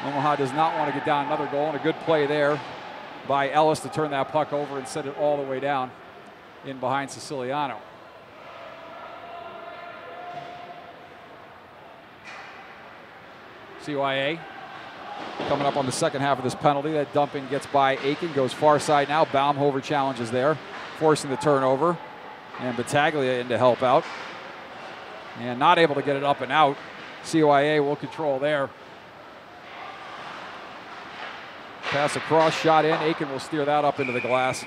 Omaha does not want to get down another goal, and a good play there by Ellis to turn that puck over and send it all the way down in behind Siciliano. CYA coming up on the second half of this penalty. That dumping gets by Aiken, goes far side now. Baumhover challenges there, forcing the turnover. And Battaglia in to help out. And not able to get it up and out. CYA will control there. Pass across, shot in. Aiken will steer that up into the glass.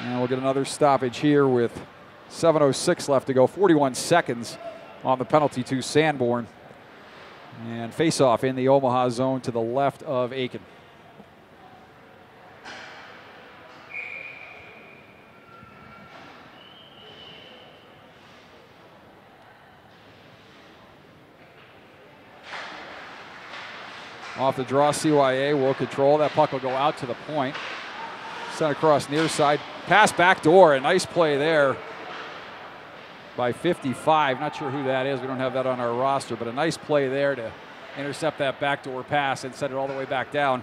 And we'll get another stoppage here with 7:06 left to go. 41 seconds on the penalty to Sanborn. And face-off in the Omaha zone to the left of Aiken. Off the draw, CYA will control. That puck will go out to the point. Sent across near side. Pass back door. A nice play there by 55. Not sure who that is. We don't have that on our roster, but a nice play there to intercept that backdoor pass and send it all the way back down.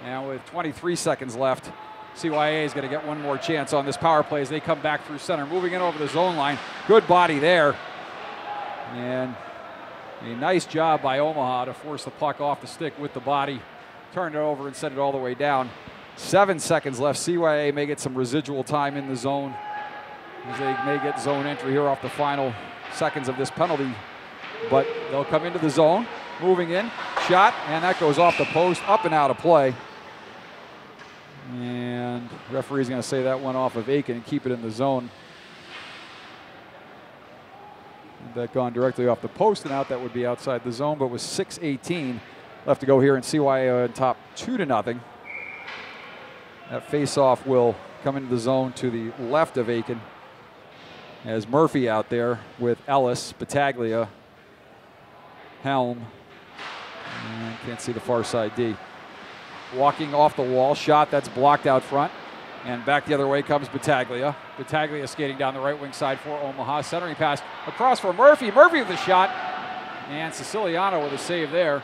And with 23 seconds left, CYA is going to get one more chance on this power play as they come back through center. Moving in over the zone line. Good body there. And a nice job by Omaha to force the puck off the stick with the body. Turn it over and send it all the way down. 7 seconds left. CYA may get some residual time in the zone as they may get zone entry here off the final seconds of this penalty. But they'll come into the zone. Moving in, shot, and that goes off the post, up and out of play. And the referee's going to say that went off of Aiken and keep it in the zone. That gone directly off the post and out, that would be outside the zone, but with 6:18 left to go here, and CYA on top 2-0. That face-off will come into the zone to the left of Aiken as Murphy out there with Ellis, Battaglia, Helm, and can't see the far side D. Walking off the wall, shot that's blocked out front. And back the other way comes Battaglia. Battaglia skating down the right wing side for Omaha. Centering pass across for Murphy. Murphy with a shot. And Siciliano with a save there.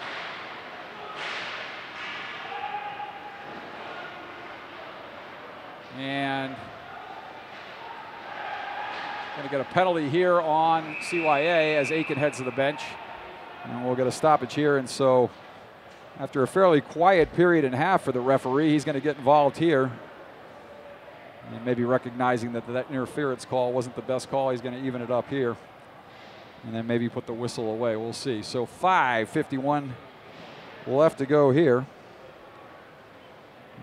And going to get a penalty here on CYA as Aiken heads to the bench. And we'll get a stoppage here. And so after a fairly quiet period and a half for the referee, he's going to get involved here. And maybe recognizing that that interference call wasn't the best call, he's going to even it up here. And then maybe put the whistle away. We'll see. So 5:51 left to go here.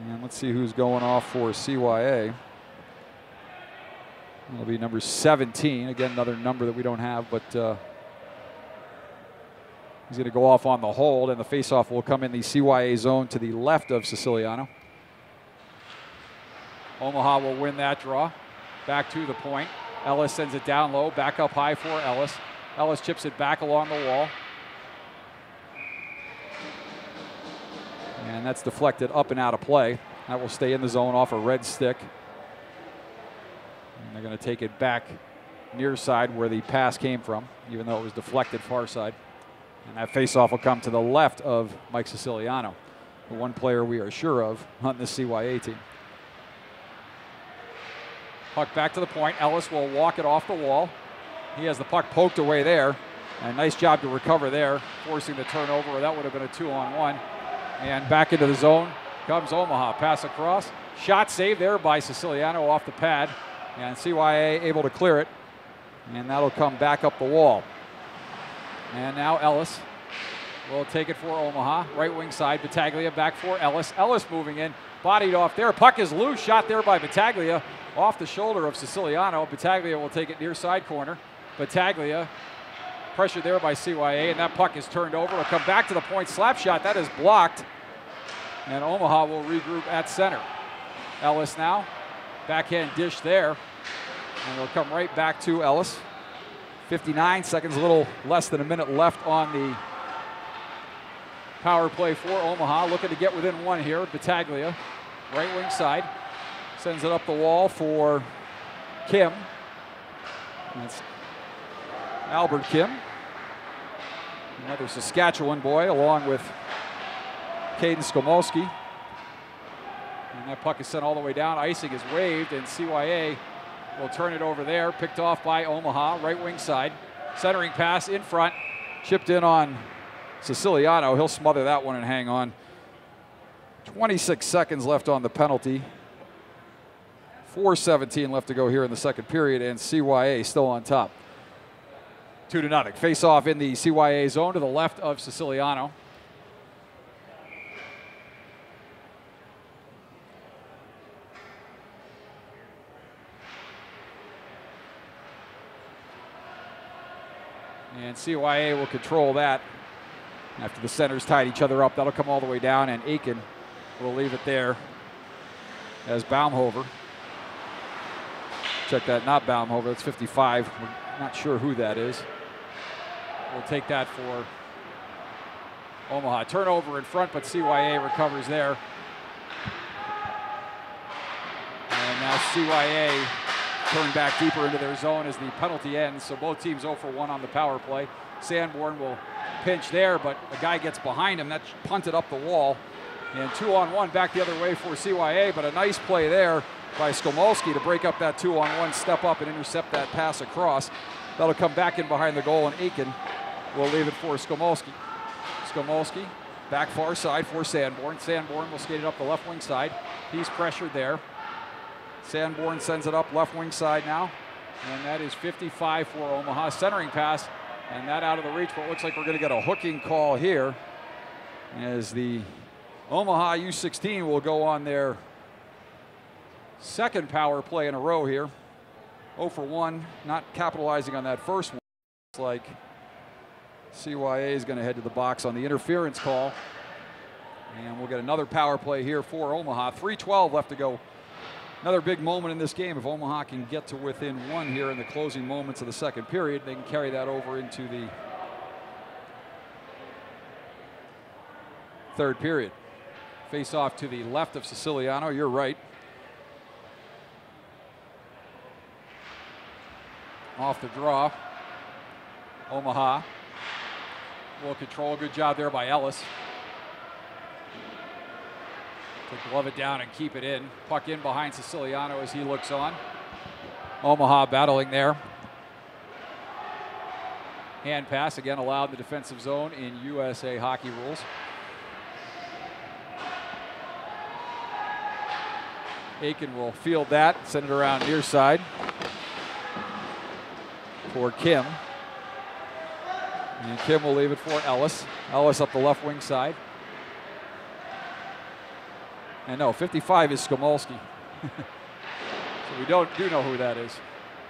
And let's see who's going off for CYA. It'll be number 17. Again, another number that we don't have, but he's going to go off on the hold, and the faceoff will come in the CYA zone to the left of Siciliano. Omaha will win that draw. Back to the point. Ellis sends it down low, back up high for Ellis. Ellis chips it back along the wall. And that's deflected up and out of play. That will stay in the zone off a red stick. And they're going to take it back near side where the pass came from, even though it was deflected far side. And that faceoff will come to the left of Mike Siciliano, the one player we are sure of on the CYA team. Puck back to the point. Ellis will walk it off the wall. He has the puck poked away there. And nice job to recover there, forcing the turnover. That would have been a 2-on-1. And back into the zone comes Omaha. Pass across. Shot saved there by Siciliano off the pad. And CYA able to clear it. And that'll come back up the wall. And now Ellis will take it for Omaha. Right wing side. Battaglia back for Ellis. Ellis moving in. Bodied off there. Puck is loose. Shot there by Battaglia off the shoulder of Siciliano. Battaglia will take it near side corner. Battaglia pressured there by CYA, and that puck is turned over. It'll come back to the point. Slap shot. That is blocked. And Omaha will regroup at center. Ellis now. Backhand dish there. And it'll come right back to Ellis. 59 seconds, a little less than a minute left on the power play for Omaha. Looking to get within one here. Battaglia, right wing side. Sends it up the wall for Kim. That's Albert Kim. Another Saskatchewan boy along with Caden Skomolski. And that puck is sent all the way down. Icing is waved, and CYA will turn it over there. Picked off by Omaha, right wing side. Centering pass in front. Chipped in on Siciliano. He'll smother that one and hang on. 26 seconds left on the penalty. 4:17 left to go here in the second period, and CYA still on top. 2-0. Face off in the CYA zone to the left of Siciliano. And CYA will control that. After the centers tied each other up, that'll come all the way down, and Aiken will leave it there as Baumhover. Check that, not Baumhover, that's 55. We're not sure who that is. We'll take that for Omaha. Turnover in front, but CYA recovers there. Now CYA turn back deeper into their zone as the penalty ends. So both teams 0 for 1 on the power play. Sanborn will pinch there, but a guy gets behind him. That's punted up the wall. And 2-on-1 back the other way for CYA, but a nice play there by Skomolski to break up that 2-on-1, step up and intercept that pass across. That'll come back in behind the goal, and Aiken will leave it for Skomolski. Skomolski back far side for Sanborn. Sanborn will skate it up the left wing side. He's pressured there. Sanborn sends it up left wing side now, and that is 55 for Omaha. Centering pass, and that out of the reach, but it looks like we're going to get a hooking call here as the Omaha U16 will go on their second power play in a row here. 0 for 1, not capitalizing on that first one. It's like CYA is going to head to the box on the interference call. And we'll get another power play here for Omaha. 3:12 left to go. Another big moment in this game. If Omaha can get to within 1 here in the closing moments of the second period, they can carry that over into the third period. Face off to the left of Siciliano. You're right. Off the draw. Omaha will control. Good job there by Ellis. To glove it down and keep it in. Puck in behind Siciliano as he looks on. Omaha battling there. Hand pass again allowed in the defensive zone in USA hockey rules. Aiken will field that, send it around near side for Kim. And Kim will leave it for Ellis. Ellis up the left wing side. And no, 55 is Skomolski. So we do know who that is.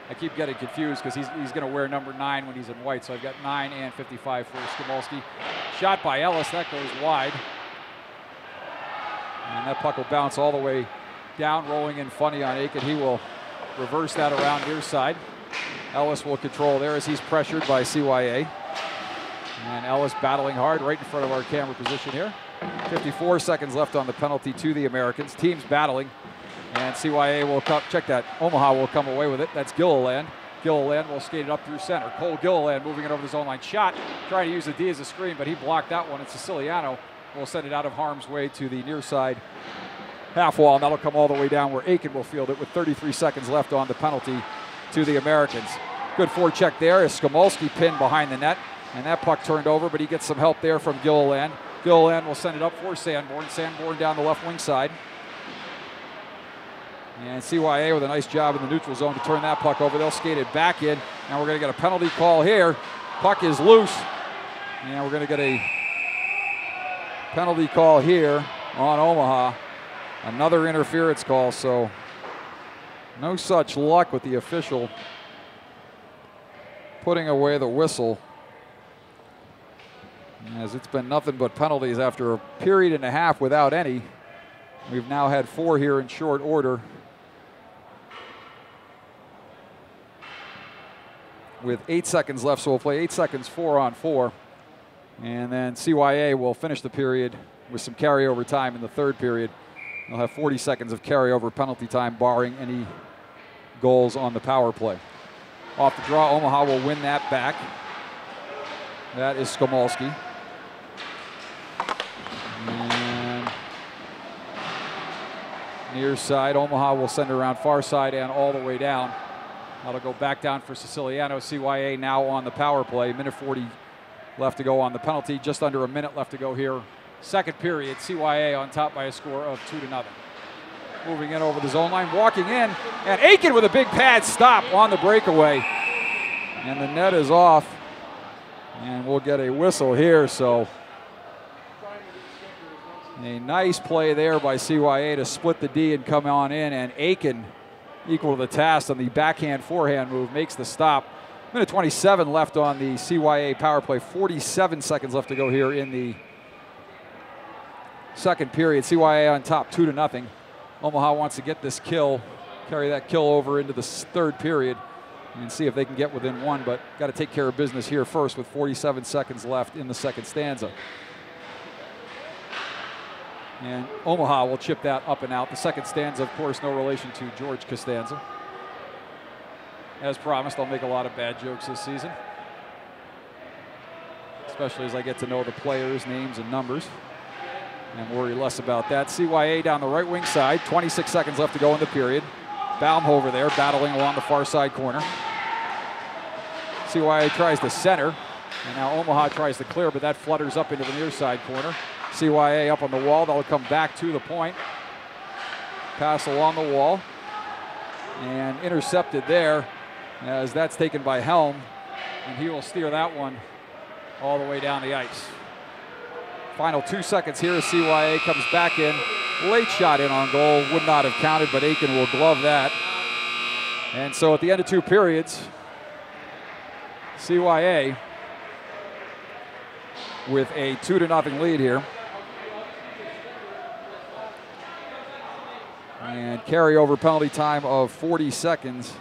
I keep getting confused because he's going to wear number 9 when he's in white. So I've got 9 and 55 for Skomolski. Shot by Ellis, that goes wide. And that puck will bounce all the way down, rolling in funny on Aiken. He will reverse that around near side. Ellis will control there as he's pressured by CYA. And Ellis battling hard right in front of our camera position here. 54 seconds left on the penalty to the Americans. Teams battling. And CYA will come, check that, Omaha will come away with it. That's Gilliland. Gilliland will skate it up through center. Cole Gilliland moving it over the zone line. Shot, trying to use the D as a screen, but he blocked that one. And Siciliano will send it out of harm's way to the near side half wall, and that'll come all the way down where Aiken will field it with 33 seconds left on the penalty to the Americans. Good forecheck there as Skomolski pinned behind the net, and that puck turned over, but he gets some help there from Gilliland. Gilliland will send it up for Sanborn. Sanborn down the left wing side. And CYA with a nice job in the neutral zone to turn that puck over. They'll skate it back in, and we're going to get a penalty call here. Puck is loose, and we're going to get a penalty call here on Omaha. Another interference call, so no such luck with the official putting away the whistle, as it's been nothing but penalties after a period and a half without any. We've now had 4 here in short order, with 8 seconds left, so we'll play 8 seconds 4-on-4, and then CYA will finish the period with some carryover time in the third period. They'll have 40 seconds of carryover penalty time, barring any goals on the power play. Off the draw, Omaha will win that back. That is Skomolski. And near side, Omaha will send it around far side and all the way down. That'll go back down for Siciliano. CYA now on the power play. Minute 40 left to go on the penalty. Just under a minute left to go here. Second period, CYA on top by a score of 2-0. Moving in over the zone line, walking in, and Aiken with a big pad stop on the breakaway. And the net is off, and we'll get a whistle here, so a nice play there by CYA to split the D and come on in, and Aiken, equal to the task on the backhand-forehand move, makes the stop. Minute 27 left on the CYA power play, 47 seconds left to go here in the second period. CYA on top 2-0. Omaha wants to get this kill, carry that kill over into the third period and see if they can get within 1, but got to take care of business here first with 47 seconds left in the second stanza. And Omaha will chip that up and out. The second stanza, of course, no relation to George Costanza. As promised, I'll make a lot of bad jokes this season, especially as I get to know the players' names and numbers and worry less about that. CYA down the right wing side, 26 seconds left to go in the period. Baumhover there, battling along the far side corner. CYA tries to center, and now Omaha tries to clear, but that flutters up into the near side corner. CYA up on the wall, they'll come back to the point. Pass along the wall, and intercepted there, as that's taken by Helm, and he will steer that one all the way down the ice. Final 2 seconds here as CYA comes back in. Late shot in on goal, would not have counted, but Aiken will glove that. And so at the end of 2 periods, CYA with a 2-0 lead here. And carryover penalty time of 40 seconds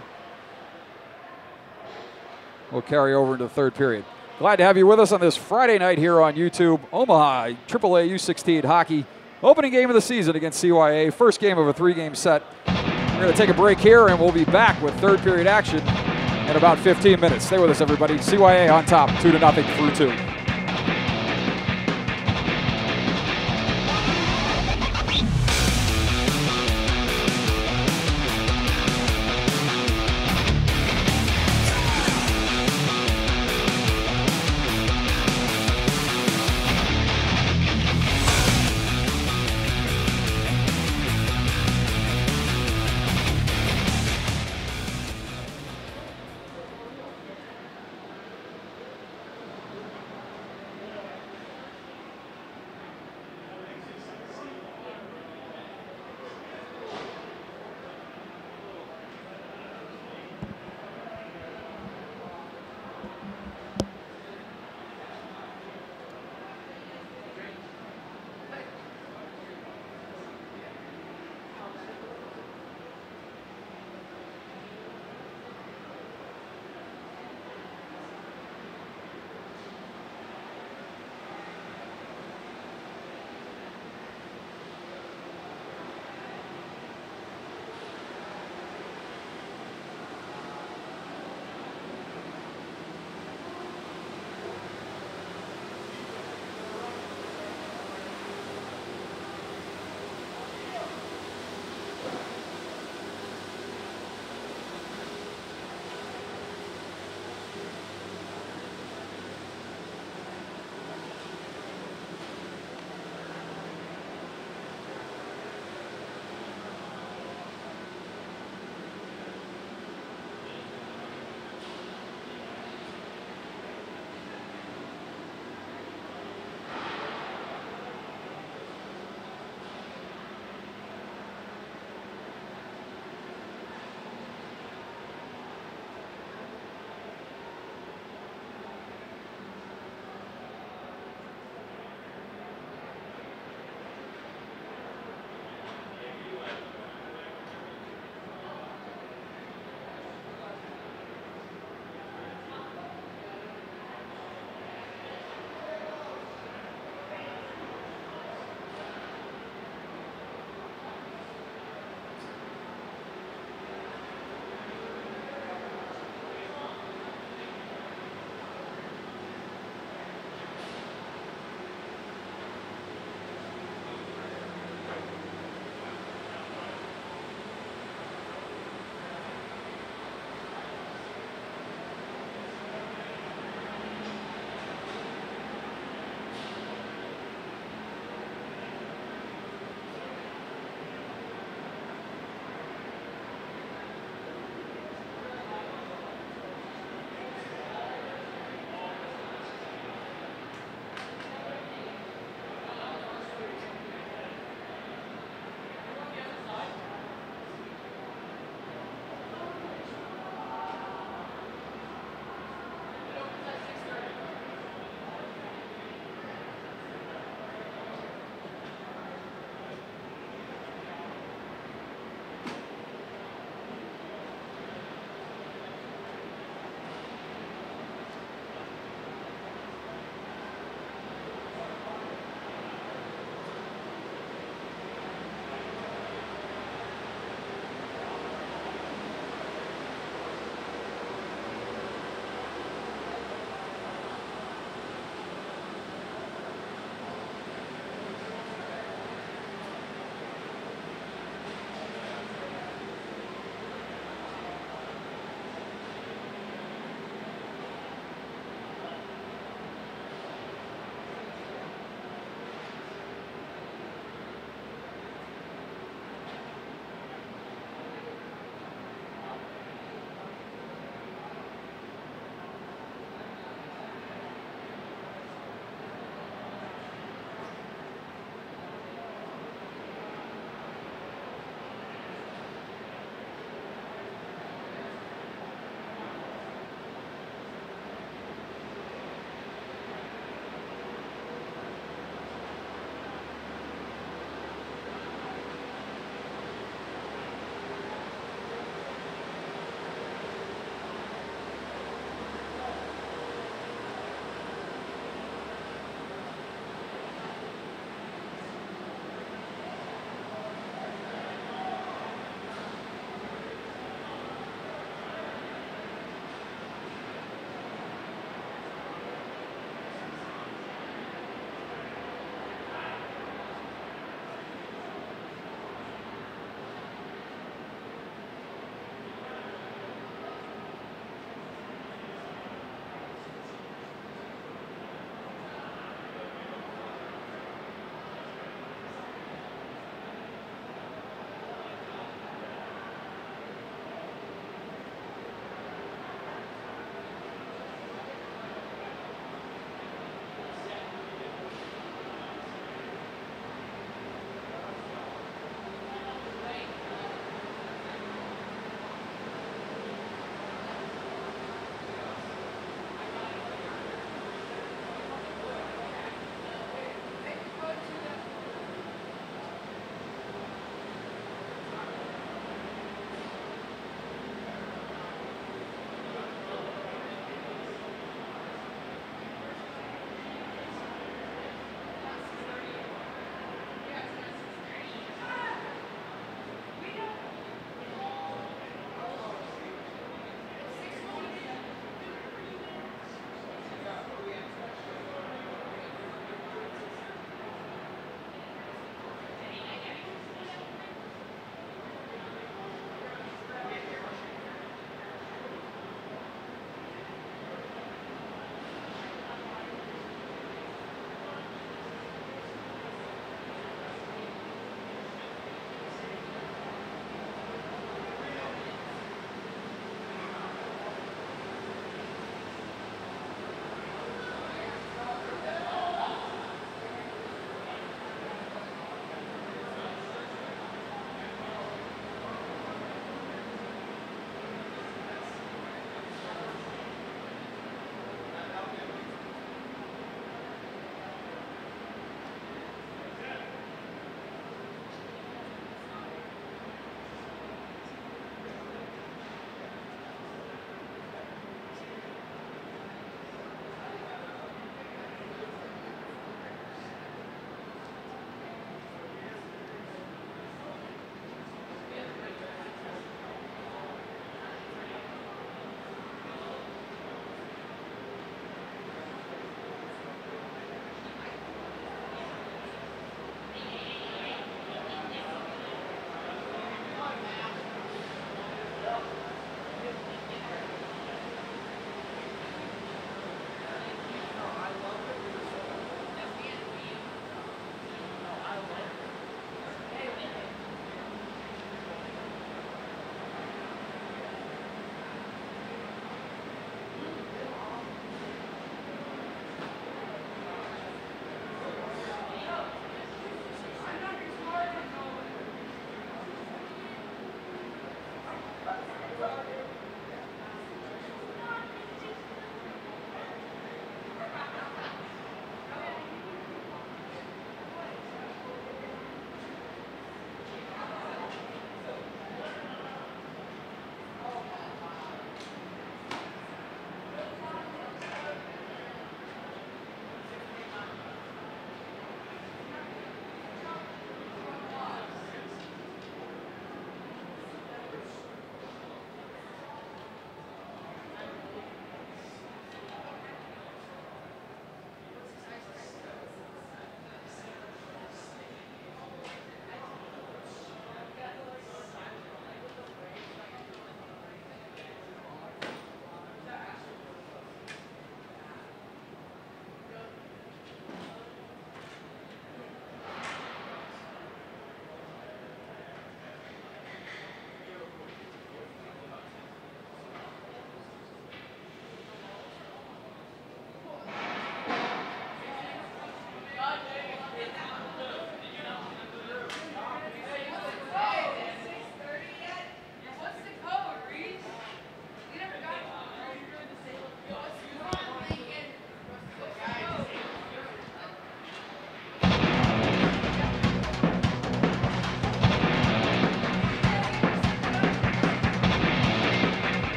will carry over into the third period. Glad to have you with us on this Friday night here on YouTube. Omaha AAA U16 hockey. Opening game of the season against CYA. First game of a 3-game set. We're going to take a break here, and we'll be back with third period action in about 15 minutes. Stay with us, everybody. CYA on top, 2-0 through 2.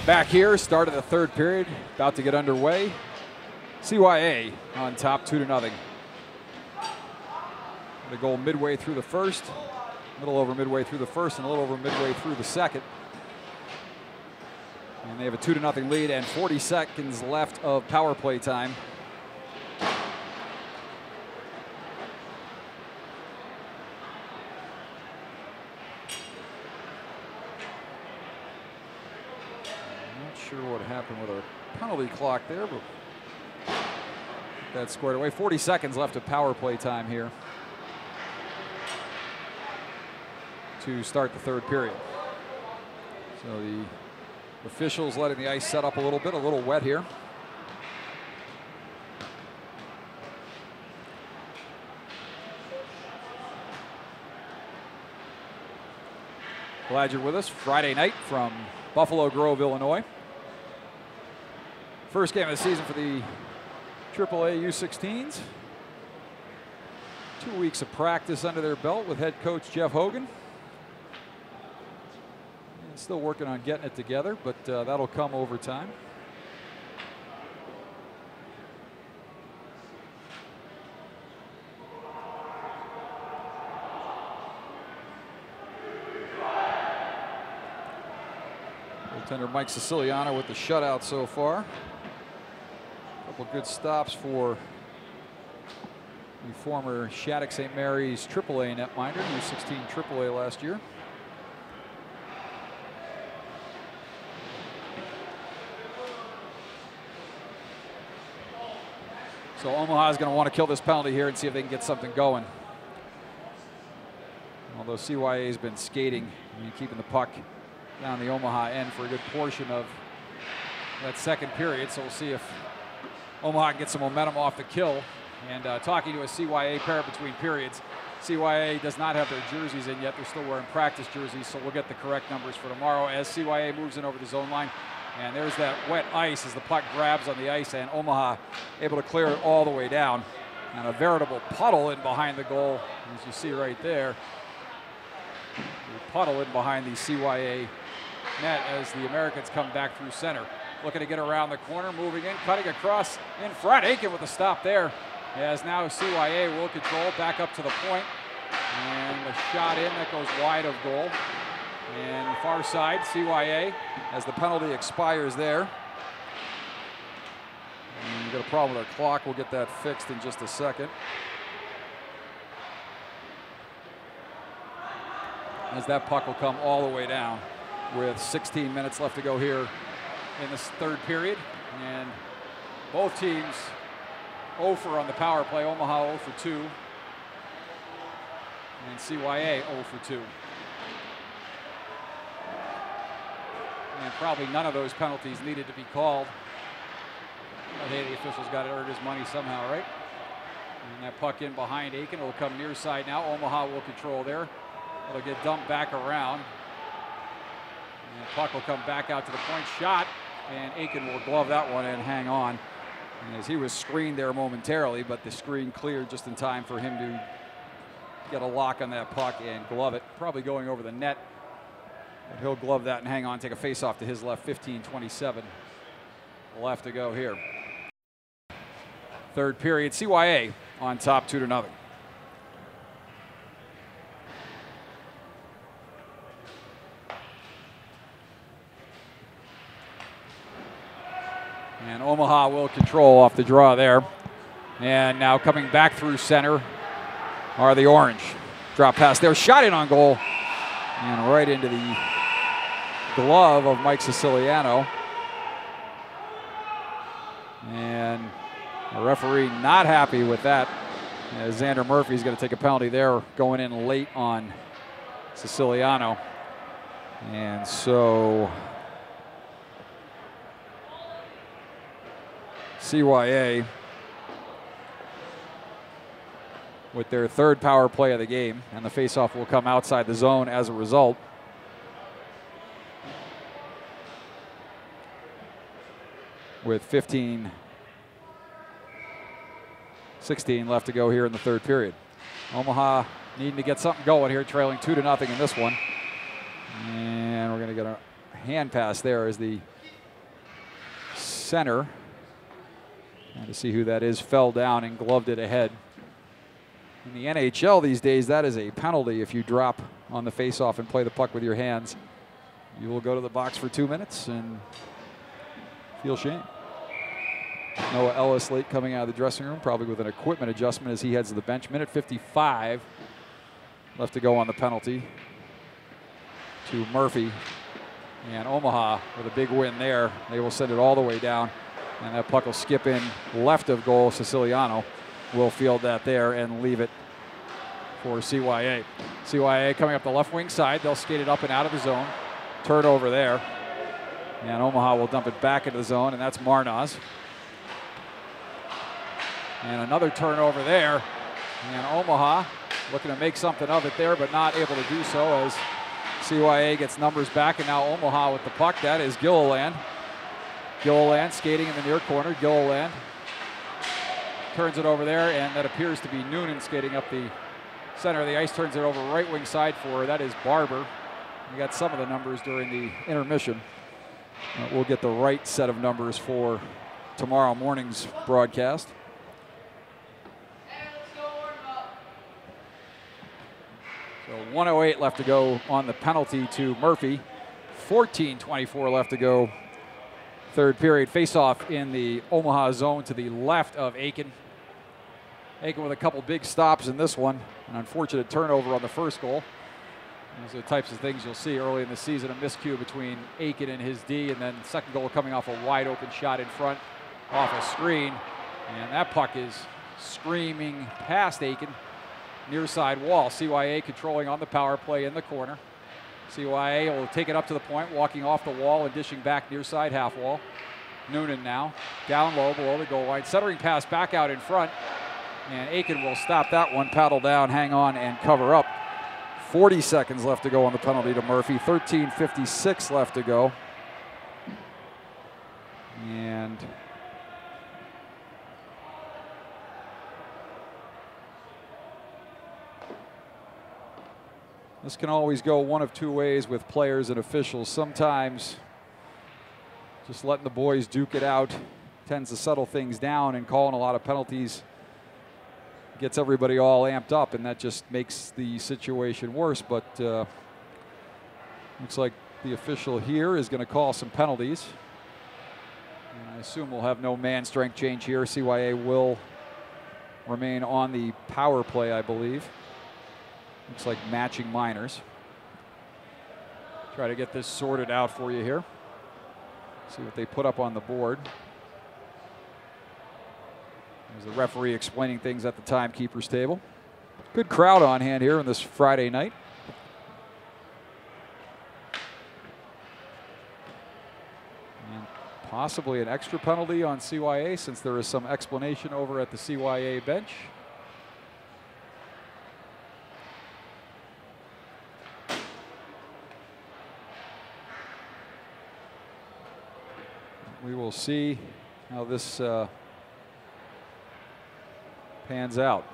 Back here, start of the third period, about to get underway. CYA on top 2-0. The goal midway through the first, a little over midway through the first, and a little over midway through the second. And they have a 2-0 lead and 40 seconds left of power play time. Sure what happened with our penalty clock there, but that's squared away. 40 seconds left of power play time here to start the third period. So the officials letting the ice set up a little bit, a little wet here. Glad you're with us. Friday night from Buffalo Grove, Illinois. First game of the season for the AAA U16s. 2 weeks of practice under their belt with head coach Jeff Hogan. And still working on getting it together, but that'll come over time. Goaltender Mike Siciliano with the shutout so far. Couple good stops for the former Shattuck St. Mary's AAA netminder, U16 AAA last year. So Omaha is going to want to kill this penalty here and see if they can get something going. Although CYA has been skating, keeping the puck down the Omaha end for a good portion of that second period. So we'll see if Omaha can get some momentum off the kill. And talking to a CYA pair between periods, CYA does not have their jerseys in yet. They're still wearing practice jerseys, so we'll get the correct numbers for tomorrow as CYA moves in over the zone line. And there's that wet ice as the puck grabs on the ice, and Omaha able to clear it all the way down. And a veritable puddle in behind the goal, as you see right there. A puddle in behind the CYA net as the Americans come back through center. Looking to get around the corner, moving in, cutting across in front. Aiken with a stop there. As now CYA will control back up to the point. And a shot in that goes wide of goal. And far side, CYA, as the penalty expires there. And we've got a problem with our clock. We'll get that fixed in just a second. As that puck will come all the way down with 16 minutes left to go here in this third period. And both teams 0 for on the power play. Omaha 0 for 2. And CYA 0 for 2. And probably none of those penalties needed to be called. But hey, the officials got to earn his money somehow, right? And that puck in behind Aiken. It'll come near side now. Omaha will control there. It'll get dumped back around. And the puck will come back out to the point. Shot. And Aiken will glove that one and hang on. And as he was screened there momentarily, but the screen cleared just in time for him to get a lock on that puck and glove it. Probably going over the net. But he'll glove that and hang on, take a face-off to his left. 15:27 left to go here. Third period, CYA on top 2-0. And Omaha will control off the draw there. And now coming back through center are the Orange. Drop pass there, shot in on goal. And right into the glove of Mike Siciliano. And the referee not happy with that. As Xander Murphy's going to take a penalty there, going in late on Siciliano. And so CYA with their third power play of the game, and the faceoff will come outside the zone as a result. With 15-16 left to go here in the third period. Omaha needing to get something going here, trailing 2-0 in this one. And we're going to get a hand pass there as the center. And to see who that is, fell down and gloved it ahead. In the NHL these days, that is a penalty if you drop on the faceoff and play the puck with your hands. You will go to the box for 2 minutes and feel shame. Noah Ellis late coming out of the dressing room, probably with an equipment adjustment as he heads to the bench. Minute 55 left to go on the penalty to Murphy. And Omaha with a big win there. They will send it all the way down. And that puck will skip in left of goal. Siciliano will field that there and leave it for CYA. CYA coming up the left wing side. They'll skate it up and out of the zone. Turnover there. And Omaha will dump it back into the zone, and that's Marnaz. And another turnover there. And Omaha looking to make something of it there, but not able to do so as CYA gets numbers back. And now Omaha with the puck. That is Gilliland. Gilliland skating in the near corner. Gilliland turns it over there, and that appears to be Noonan skating up the center of the ice. Turns it over right wing side for, that is Barber. We got some of the numbers during the intermission. We'll get the right set of numbers for tomorrow morning's broadcast. So 1:08 left to go on the penalty to Murphy. 14:24 left to go. Third period. Face-off in the Omaha zone to the left of Aiken. Aiken with a couple big stops in this one. An unfortunate turnover on the first goal. Those are the types of things you'll see early in the season. A miscue between Aiken and his D, and then second goal coming off a wide open shot in front off a screen. And that puck is screaming past Aiken. Near side wall. CYA controlling on the power play in the corner. CYA will take it up to the point, walking off the wall and dishing back near side half wall. Noonan now down low below the goal line. Centering pass back out in front. And Aiken will stop that one, paddle down, hang on, and cover up. 40 seconds left to go on the penalty to Murphy. 13:56 left to go. And this can always go one of two ways with players and officials. Sometimes just letting the boys duke it out tends to settle things down, and calling a lot of penalties gets everybody all amped up, and that just makes the situation worse. But looks like the official here is going to call some penalties. And I assume we'll have no man strength change here. CYA will remain on the power play, I believe. Looks like matching minors. Try to get this sorted out for you here. See what they put up on the board. There's the referee explaining things at the timekeeper's table. Good crowd on hand here on this Friday night. And possibly an extra penalty on CYA, since there is some explanation over at the CYA bench. We will see how this pans out.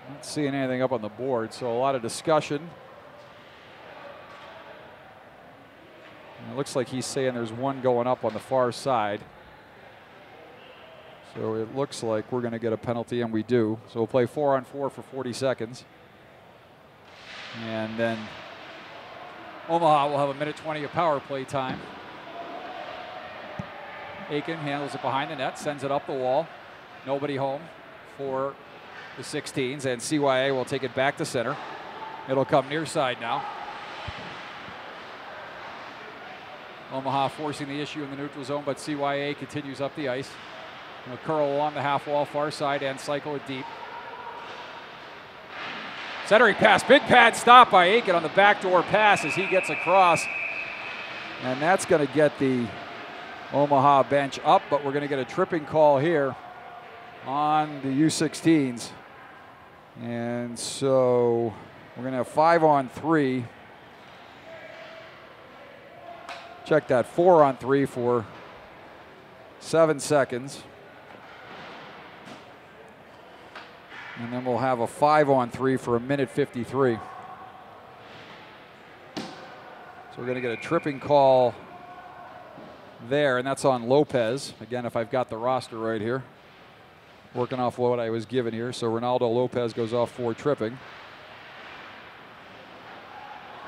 Not seeing anything up on the board, so a lot of discussion. And it looks like he's saying there's one going up on the far side. So it looks like we're going to get a penalty, and we do. So we'll play 4-on-4 for 40 seconds. And then Omaha will have a minute 20 of power play time. Aiken handles it behind the net, sends it up the wall. Nobody home for the 16s, and CYA will take it back to center. It'll come near side now. Omaha forcing the issue in the neutral zone, but CYA continues up the ice. Will curl along the half wall far side and cycle it deep. Centering pass, big pad stop by Aiken on the backdoor pass as he gets across. And that's going to get the Omaha bench up, but we're going to get a tripping call here on the U16s. And so we're going to have 5-on-3. Check that, 4-on-3 for 7 seconds. And then we'll have a 5-on-3 for 1:53. So we're going to get a tripping call there, and that's on Lopez. Again, if I've got the roster right here. Working off what I was given here. So Ronaldo Lopez goes off for tripping.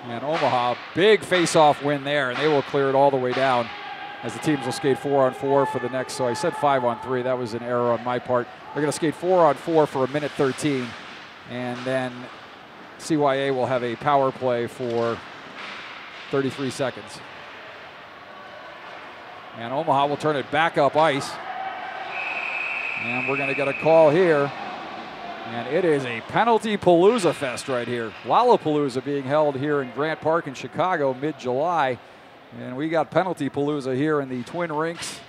And Omaha, big face-off win there, and they will clear it all the way down as the teams will skate 4-on-4 for the next. So I said 5-on-3. That was an error on my part. They're going to skate 4-on-4 for 1:13, and then CYA will have a power play for 33 seconds. And Omaha will turn it back up ice. And we're going to get a call here. And it is a penalty palooza fest right here. Lollapalooza being held here in Grant Park in Chicago mid-July. And we got penalty palooza here in the Twin Rinks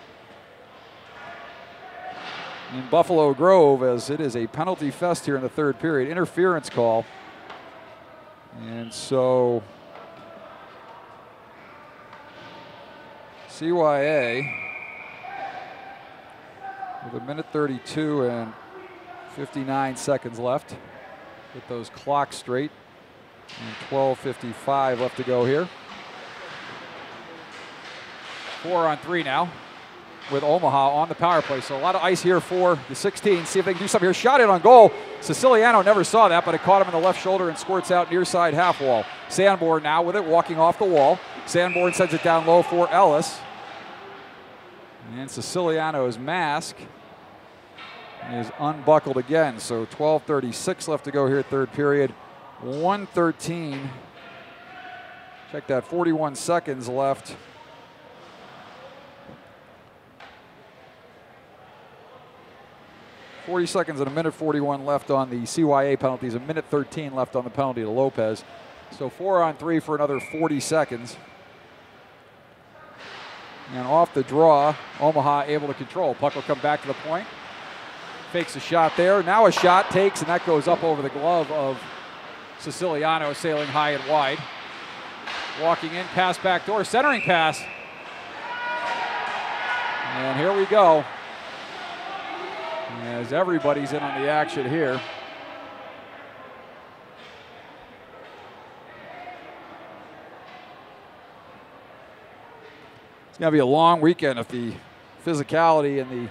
in Buffalo Grove, as it is a penalty fest here in the third period. Interference call. And so CYA with 1:32 and 59 seconds left. Get those clocks straight. And 12:55 left to go here. 4-on-3 now with Omaha on the power play. So a lot of ice here for the 16. See if they can do something here. Shot it on goal. Siciliano never saw that, but it caught him in the left shoulder and squirts out near side half wall. Sanborn now with it, walking off the wall. Sanborn sends it down low for Ellis. And Siciliano's mask is unbuckled again. So 12:36 left to go here, third period. 1:13. Check that, 41 seconds left. .40 seconds and 1:41 left on the CYA penalties. 1:13 left on the penalty to Lopez. So 4-on-3 for another 40 seconds. And off the draw, Omaha able to control. Puck will come back to the point. Fakes a shot there. Now a shot takes, and that goes up over the glove of Siciliano, sailing high and wide. Walking in, pass back door, centering pass. And here we go. As everybody's in on the action here. It's going to be a long weekend if the physicality and the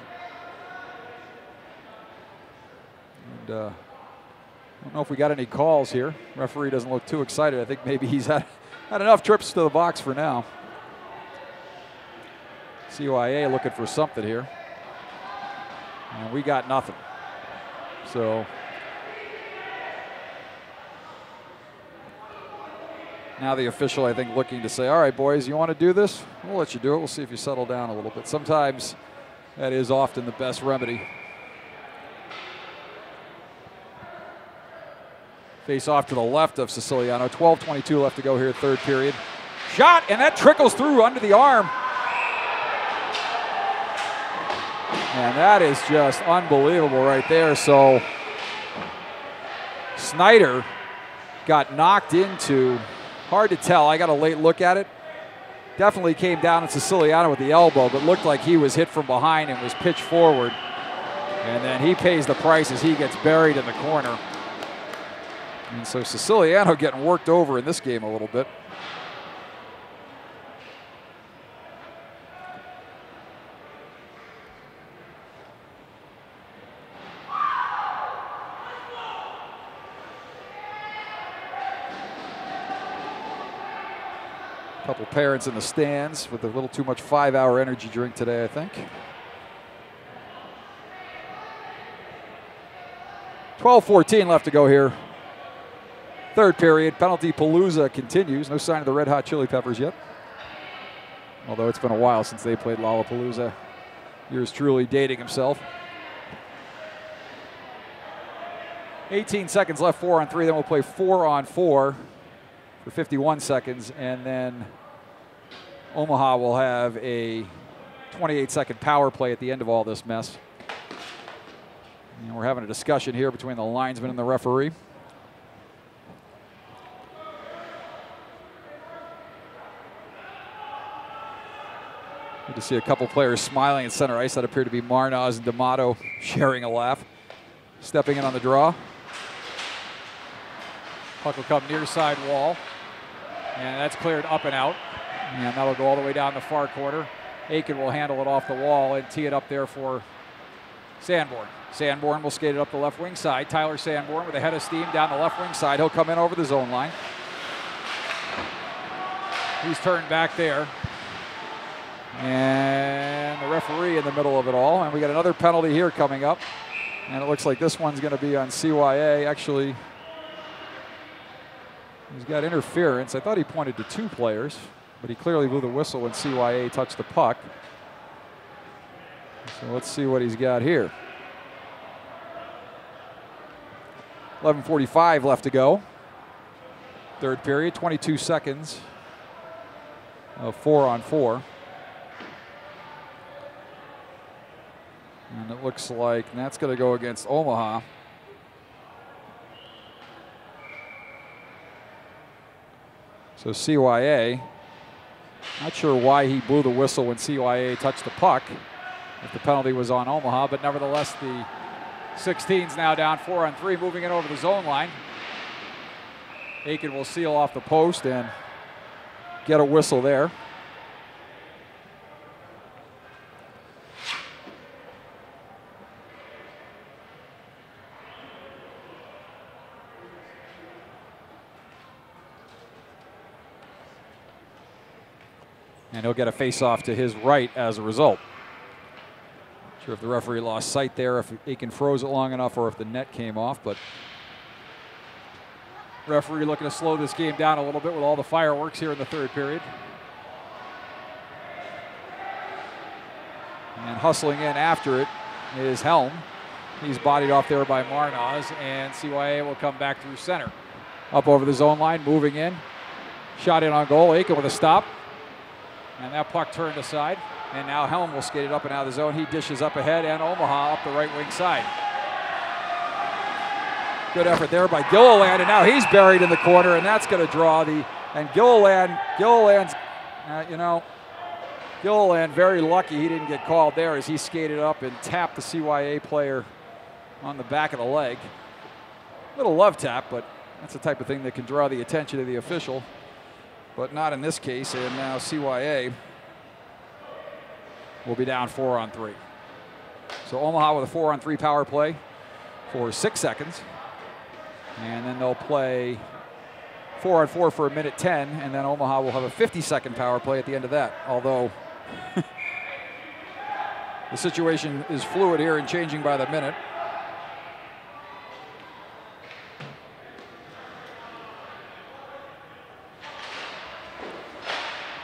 I don't know if we got any calls here. Referee doesn't look too excited. I think maybe he's had enough trips to the box for now. CYA looking for something here. And we got nothing. So now the official, I think, looking to say, all right, boys, you want to do this? We'll let you do it. We'll see if you settle down a little bit. Sometimes that is often the best remedy. Face off to the left of Siciliano. 12:22 left to go here, third period. Shot, and that trickles through under the arm. And that is just unbelievable right there. So Snyder got knocked into, hard to tell. I got a late look at it. Definitely came down at Siciliano with the elbow, but looked like he was hit from behind and was pitched forward. And then he pays the price as he gets buried in the corner. And so Siciliano getting worked over in this game a little bit. A couple parents in the stands with a little too much 5-hour energy drink today, I think. 12:14 left to go here. Third period, penalty palooza continues. No sign of the Red Hot Chili Peppers yet. Although it's been a while since they played Lollapalooza. Yours truly dating himself. 18 seconds left, 4-on-3. Then we'll play 4-on-4 for 51 seconds. And then Omaha will have a 28-second power play at the end of all this mess. And we're having a discussion here between the linesman and the referee. Good to see a couple players smiling at center ice. That appeared to be Marnaz and D'Amato sharing a laugh. Stepping in on the draw. Puck will come near side wall. And that's cleared up and out. And that'll go all the way down the far corner. Aiken will handle it off the wall and tee it up there for Sanborn. Sanborn will skate it up the left wing side. Tyler Sanborn with a head of steam down the left wing side. He'll come in over the zone line. He's turned back there. And the referee in the middle of it all. And we got another penalty here coming up. And it looks like this one's going to be on CYA. Actually, he's got interference. I thought he pointed to two players, but he clearly blew the whistle when CYA touched the puck. So let's see what he's got here. 11:45 left to go. Third period, 22 seconds of 4-on-4. And it looks like that's going to go against Omaha. So CYA, not sure why he blew the whistle when CYA touched the puck, if the penalty was on Omaha, but nevertheless the 16's now down 4-on-3, moving in over the zone line. Aiken will seal off the post and get a whistle there. And he'll get a face-off to his right as a result. Not sure if the referee lost sight there, if Aiken froze it long enough, or if the net came off, but referee looking to slow this game down a little bit with all the fireworks here in the third period. And hustling in after it is Helm. He's bodied off there by Marnaz, and CYA will come back through center. Up over the zone line, moving in. Shot in on goal, Aiken with a stop. And that puck turned aside, and now Helm will skate it up and out of the zone. He dishes up ahead, and Omaha up the right wing side. Good effort there by Gilliland, and now he's buried in the corner, and that's going to draw the, and Gilliland's, Gilliland very lucky he didn't get called there as he skated up and tapped the CYA player on the back of the leg. Little love tap, but that's the type of thing that can draw the attention of the official. But not in this case, and now CYA will be down 4-on-3. So Omaha with a 4-on-3 power play for 6 seconds. And then they'll play 4-on-4 for 1:10, and then Omaha will have a 50-second power play at the end of that. Although the situation is fluid here and changing by the minute.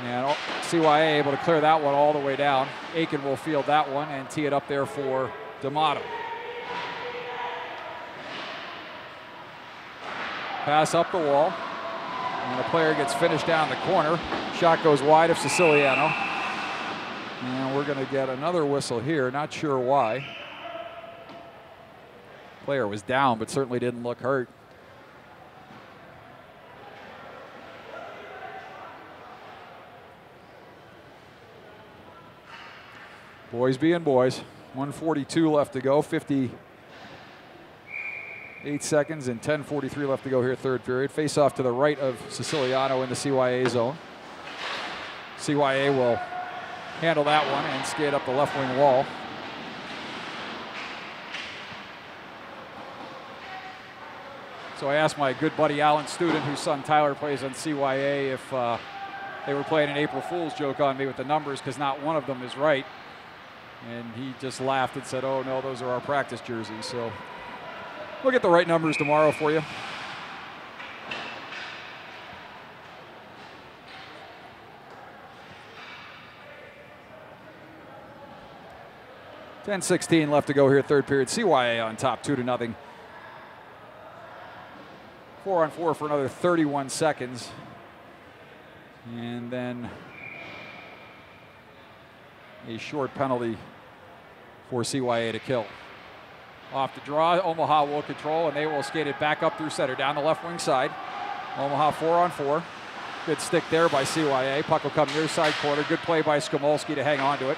And CYA able to clear that one all the way down. Aiken will field that one and tee it up there for D'Amato. Pass up the wall. And the player gets finished down the corner. Shot goes wide of Siciliano. And we're going to get another whistle here. Not sure why. Player was down, but certainly didn't look hurt. Boys being boys. 1:42 left to go. 58 seconds and 10:43 left to go here, third period. Face off to the right of Siciliano in the CYA zone. CYA will handle that one and skate up the left wing wall. So I asked my good buddy Alan Student, whose son Tyler plays on CYA, if they were playing an April Fool's joke on me with the numbers, because not one of them is right. And he just laughed and said, oh no, those are our practice jerseys. So we'll get the right numbers tomorrow for you. .16 left to go here, third period. CYA on top, 2-0. 4-on-4 for another 31 seconds. And then a short penalty for CYA to kill. Off the draw, Omaha will control, and they will skate it back up through center, down the left wing side. Omaha 4-on-4. Good stick there by CYA. Puck will come near side corner. Good play by Skomolski to hang on to it.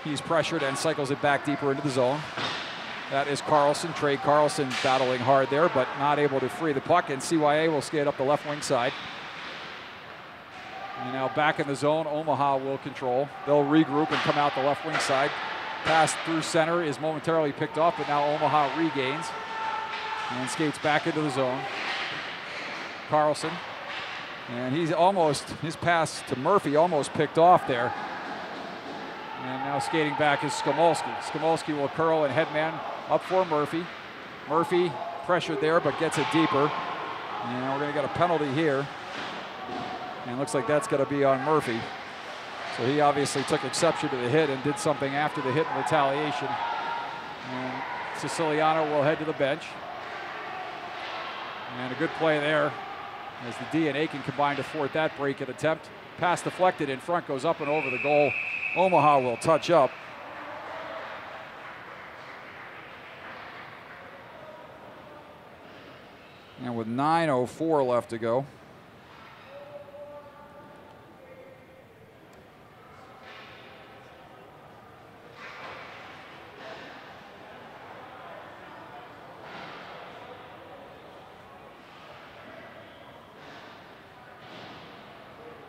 He's pressured and cycles it back deeper into the zone. That is Carlson. Trey Carlson battling hard there, but not able to free the puck, and CYA will skate up the left wing side. And now back in the zone, Omaha will control. They'll regroup and come out the left wing side. Pass through center is momentarily picked off, but now Omaha regains and skates back into the zone. Carlson, and his pass to Murphy almost picked off there. And now skating back is Skomolski. Skomolski will curl and headman up for Murphy. Murphy pressured there, but gets it deeper. And we're going to get a penalty here. And it looks like that's going to be on Murphy. So he obviously took exception to the hit and did something after the hit in retaliation. And Siciliano will head to the bench. And a good play there as the D and Aiken combine to thwart that break-in attempt. Pass deflected in front, goes up and over the goal. Omaha will touch up. And with 9:04 left to go.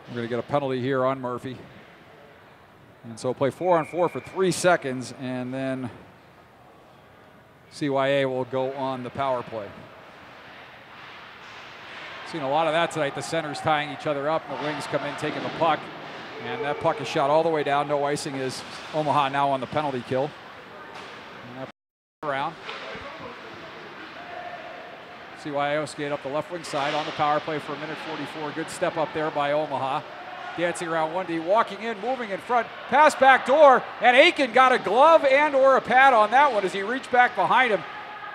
We're going to get a penalty here on Murphy. And so play 4-on-4 for 3 seconds, and then CYA will go on the power play. Seen a lot of that tonight. The centers tying each other up, and the wings come in taking the puck. And that puck is shot all the way down. No icing is Omaha now on the penalty kill. And that around. CYA skate up the left wing side on the power play for 1:44. Good step up there by Omaha. Dancing around 1D, walking in, moving in front, pass back door, and Aiken got a glove and or a pad on that one as he reached back behind him.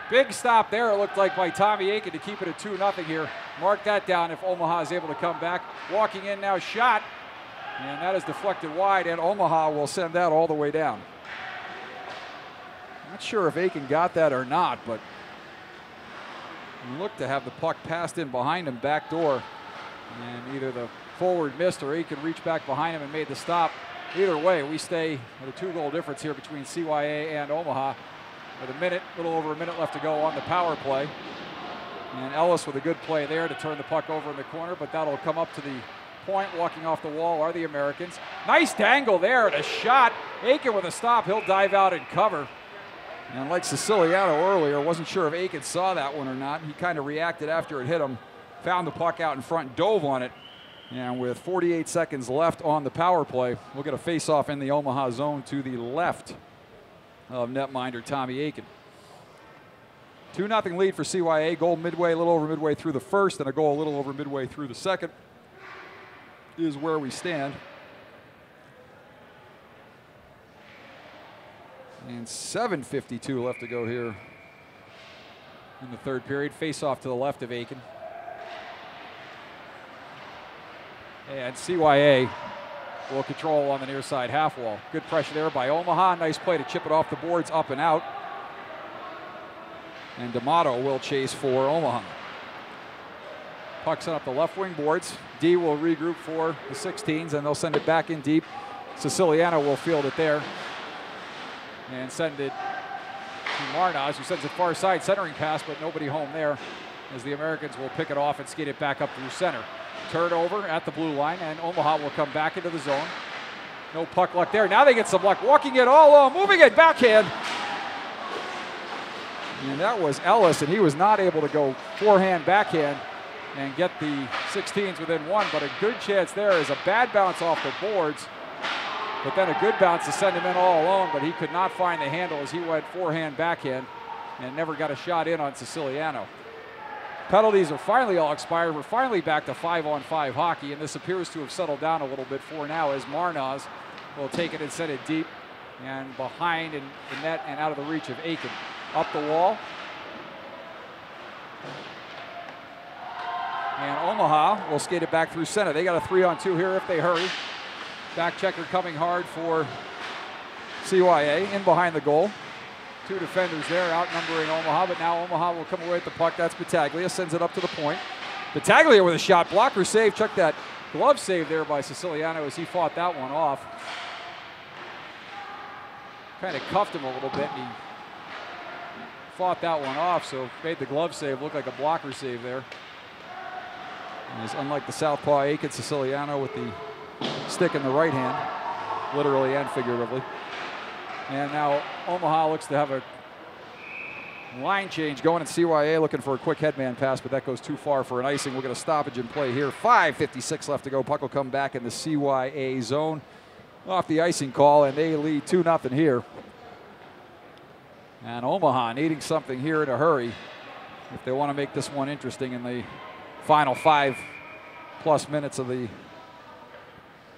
Big stop there, it looked like, by Tommy Aiken to keep it at 2-0 here. Mark that down if Omaha is able to come back. Walking in now, shot, and that is deflected wide, and Omaha will send that all the way down. Not sure if Aiken got that or not, but looked to have the puck passed in behind him, back door, and either the forward missed or Aiken reached back behind him and made the stop. Either way, we stay at a 2-goal difference here between CYA and Omaha with a little over a minute left to go on the power play. And Ellis with a good play there to turn the puck over in the corner, but that'll come up to the point. Walking off the wall are the Americans. Nice dangle there and a shot. Aiken with a stop. He'll dive out and cover. And like Siciliano earlier, wasn't sure if Aiken saw that one or not. He kind of reacted after it hit him, found the puck out in front, dove on it. And with 48 seconds left on the power play, we'll get a face-off in the Omaha zone to the left of netminder Tommy Aiken. 2-0 lead for CYA. Goal midway, a little over midway through the first, and a goal a little over midway through the second is where we stand. And 7:52 left to go here in the third period. Face-off to the left of Aiken. And CYA will control on the near side half wall. Good pressure there by Omaha. Nice play to chip it off the boards, up and out. And D'Amato will chase for Omaha. Puck sent up the left wing boards. D will regroup for the 16s, and they'll send it back in deep. Siciliano will field it there and send it to Marnaz, who sends it far side, centering pass, but nobody home there, as the Americans will pick it off and skate it back up through center. Turnover at the blue line, and Omaha will come back into the zone. No puck luck there. Now they get some luck. Walking it all along, moving it backhand. And that was Ellis, and he was not able to go forehand, backhand, and get the 16s within one, but a good chance there is a bad bounce off the boards, but then a good bounce to send him in all alone, but he could not find the handle as he went forehand, backhand, and never got a shot in on Siciliano. Penalties are finally all expired. We're finally back to 5-on-5 hockey, and this appears to have settled down a little bit for now, as Marnaz will take it and send it deep and behind in the net and out of the reach of Aiken. Up the wall. And Omaha will skate it back through center. They got a 3-on-2 here if they hurry. Back checker coming hard for CYA in behind the goal. Two defenders there outnumbering Omaha, but now Omaha will come away with the puck. That's Battaglia, sends it up to the point. Battaglia with a shot. Blocker save. Check that glove save there by Siciliano as he fought that one off. Kind of cuffed him a little bit, and he fought that one off, so made the glove save look like a blocker save there. And it's unlike the southpaw Aiken, Siciliano with the stick in the right hand, literally and figuratively. And now Omaha looks to have a line change going at CYA, looking for a quick headman pass, but that goes too far for an icing. We'll get a stoppage in play here. 5:56 left to go. Puck will come back in the CYA zone off the icing call, and they lead 2-0 here. And Omaha needing something here in a hurry if they want to make this one interesting in the final 5+ minutes of the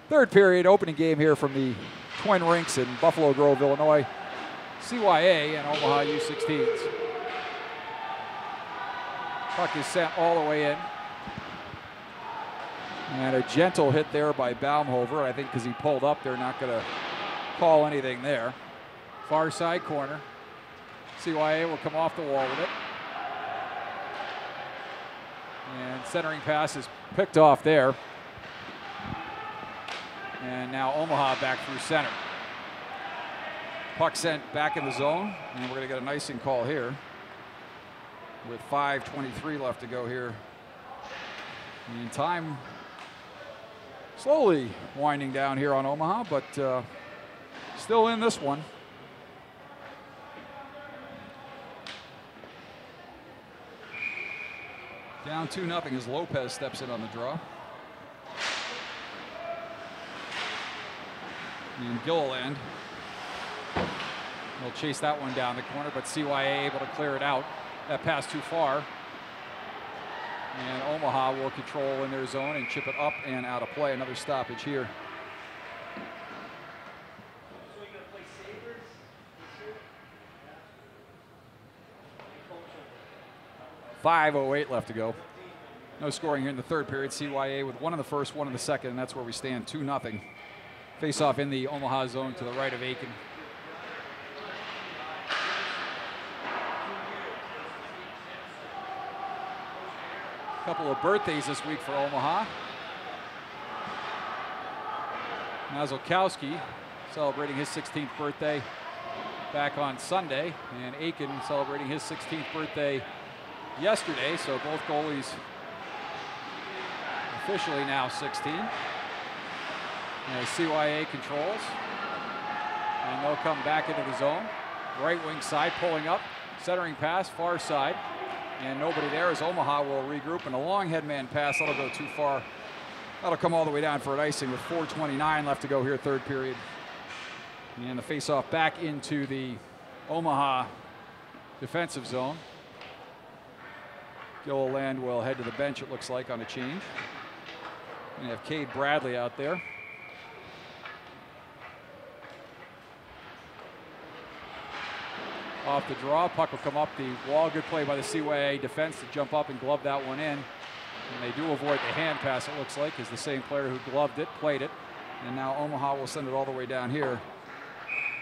third period. Opening game here from the Twin Rinks in Buffalo Grove, Illinois. CYA and Omaha U16s. Puck is sent all the way in. And a gentle hit there by Baumhover. I think because he pulled up, they're not going to call anything there. Far side corner. CYA will come off the wall with it. And centering pass is picked off there. And now Omaha back through center. Puck sent back in the zone, and we're going to get an icing call here with 5:23 left to go here. And time slowly winding down here on Omaha, but still in this one. Down 2-0 as Lopez steps in on the draw. And Gilliland will chase that one down the corner, but CYA able to clear it out. That pass too far. And Omaha will control in their zone and chip it up and out of play. Another stoppage here. 5:08 left to go. No scoring here in the third period. CYA with one in the first, one in the second, and that's where we stand, 2-0. Face off in the Omaha zone to the right of Aiken. Couple of birthdays this week for Omaha. Mazolkowski celebrating his 16th birthday back on Sunday, and Aiken celebrating his 16th birthday yesterday, so both goalies officially now 16. As CYA controls, and they'll come back into the zone. Right wing side pulling up, centering pass, far side, and nobody there as Omaha will regroup, and a long headman pass, that'll go too far. That'll come all the way down for an icing with 4:29 left to go here, third period. And the face-off back into the Omaha defensive zone. Gilliland will head to the bench, it looks like, on a change. We have Cade Bradley out there. Off the draw, puck will come up the wall. Good play by the CYA defense to jump up and glove that one in. And they do avoid the hand pass, it looks like, as the same player who gloved it played it. And now Omaha will send it all the way down here.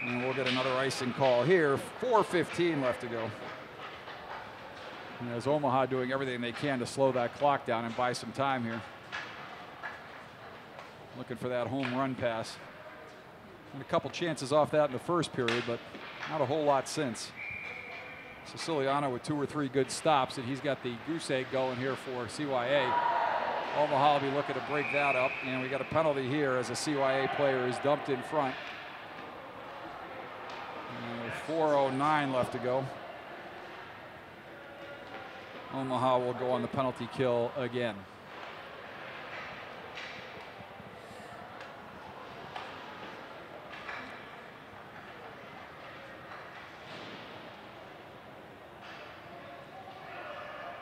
And we'll get another icing call here. 4:15 left to go. And as Omaha doing everything they can to slow that clock down and buy some time here. Looking for that home run pass. And a couple chances off that in the first period, but not a whole lot since. Siciliano with 2 or 3 good stops, and he's got the goose egg going here for CYA. Omaha will be looking to break that up, and we got a penalty here as a CYA player is dumped in front. 4:09 left to go. Omaha will go on the penalty kill again.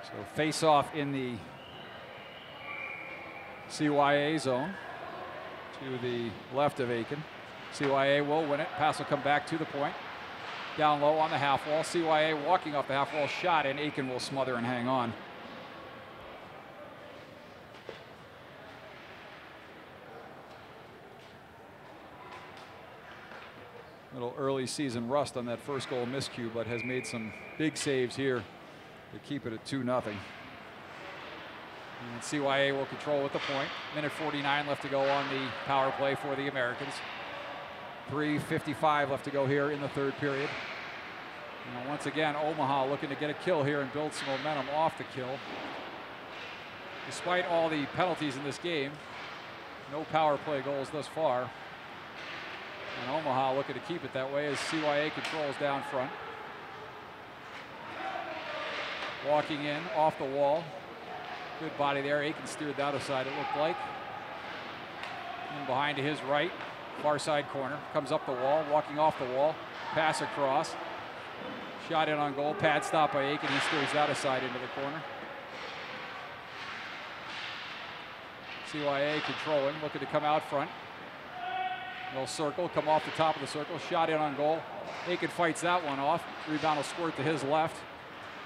So face off in the CYA zone to the left of Aiken. CYA will win it. Pass will come back to the point. Down low on the half wall. CYA walking off the half wall shot, and Aiken will smother and hang on. Little early season rust on that first goal miscue, but has made some big saves here to keep it at 2-0. And CYA will control with the point. Minute 49 left to go on the power play for the Americans. 3:55 left to go here in the third period. And once again, Omaha looking to get a kill here and build some momentum off the kill. Despite all the penalties in this game, no power play goals thus far. And Omaha looking to keep it that way as CYA controls down front. Walking in off the wall. Good body there. Aiken steered the other side, it looked like. And behind to his right, far side corner. Comes up the wall, walking off the wall. Pass across. Shot in on goal. Pad stop by Aiken. He steers the other side into the corner. CYA controlling, looking to come out front. Little circle, come off the top of the circle. Shot in on goal. Aiken fights that one off. Rebound will squirt to his left.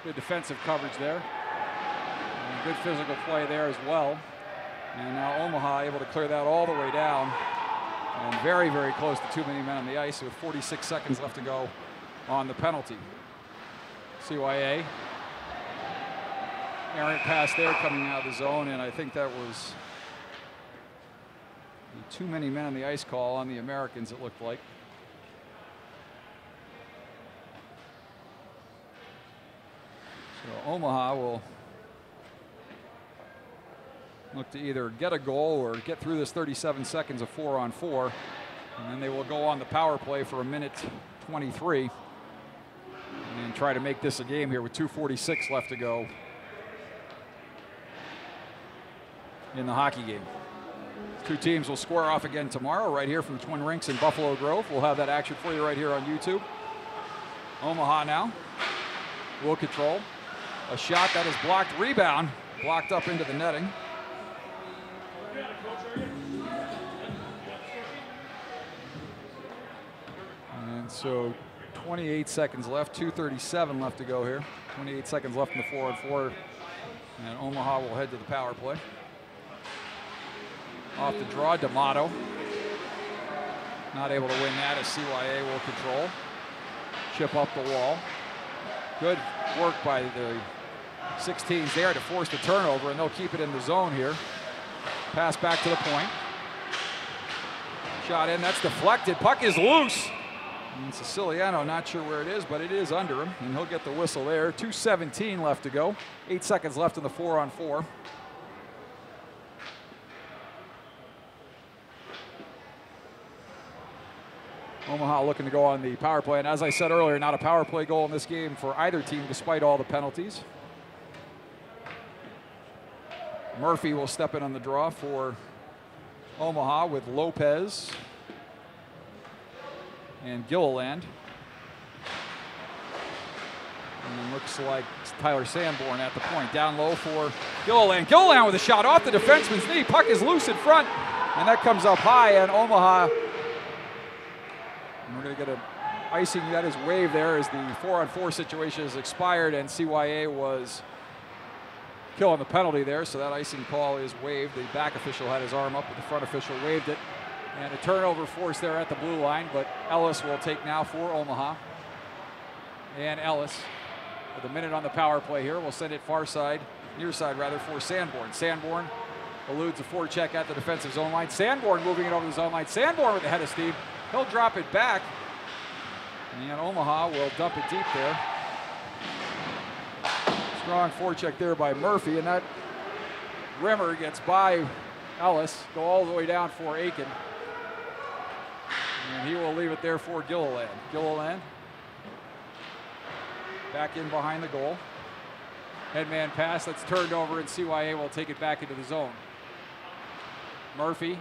Good defensive coverage there. And good physical play there as well. And now Omaha able to clear that all the way down. And very, very close to too many men on the ice with 46 seconds left to go on the penalty. CYA. Errant pass there coming out of the zone, and I think that was too many men on the ice call on the Americans, it looked like. So Omaha will look to either get a goal or get through this 37 seconds of 4-on-4, and then they will go on the power play for a minute 23 and try to make this a game here with 2:46 left to go in the hockey game. Two teams will square off again tomorrow right here from Twin Rinks in Buffalo Grove. We'll have that action for you right here on YouTube. Omaha now will control. A shot that is blocked, rebound, blocked up into the netting. And so 28 seconds left, 2:37 left to go here. 28 seconds left in the 4-on-4, and Omaha will head to the power play. Off the draw, D'Amato. Not able to win that as CYA will control. Chip up the wall. Good work by the 16s there to force the turnover, and they'll keep it in the zone here. Pass back to the point. Shot in, that's deflected. Puck is loose. And Siciliano, not sure where it is, but it is under him, and he'll get the whistle there. 2:17 left to go. 8 seconds left in the 4-on-4. Omaha looking to go on the power play, and as I said earlier, not a power play goal in this game for either team despite all the penalties. Murphy will step in on the draw for Omaha with Lopez and Gilliland. And looks like Tyler Sanborn at the point. Down low for Gilliland. Gilliland with a shot off the defenseman's knee. Puck is loose in front, and that comes up high, and Omaha, and we're going to get an icing that is waived there as the 4-on-4 situation has expired, and CYA was killing the penalty there, so that icing call is waived. The back official had his arm up, but the front official waived it. And a turnover force there at the blue line, but Ellis will take now for Omaha. And Ellis, with a minute on the power play here, will send it far side, near side rather, for Sanborn. Sanborn eludes a forecheck at the defensive zone line. Sanborn moving it over the zone line. Sanborn with the head of steam. He'll drop it back, and Omaha will dump it deep there. Strong forecheck there by Murphy, and that rimmer gets by Ellis, go all the way down for Aiken. And he will leave it there for Gilliland. Gilliland back in behind the goal. Headman pass that's turned over, and CYA will take it back into the zone. Murphy.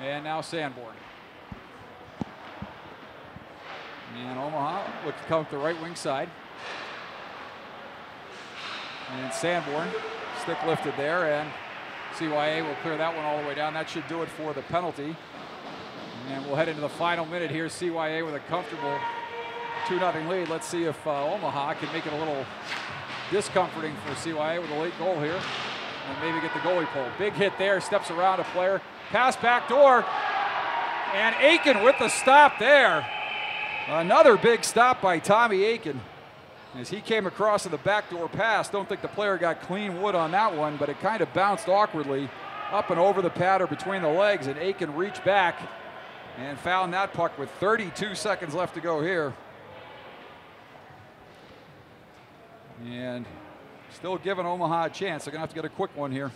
And now Sanborn. And Omaha look to come up the right wing side. And Sanborn, stick lifted there, and CYA will clear that one all the way down. That should do it for the penalty. And we'll head into the final minute here. CYA with a comfortable 2-0 lead. Let's see if Omaha can make it a little discomforting for CYA with a late goal here. And maybe get the goalie pulled. Big hit there, steps around a player. Pass back door, and Aiken with the stop there. Another big stop by Tommy Aiken. As he came across in the backdoor pass, don't think the player got clean wood on that one, but it kind of bounced awkwardly up and over the pad or between the legs, and Aiken reached back and found that puck with 32 seconds left to go here. And still giving Omaha a chance. They're going to have to get a quick one here.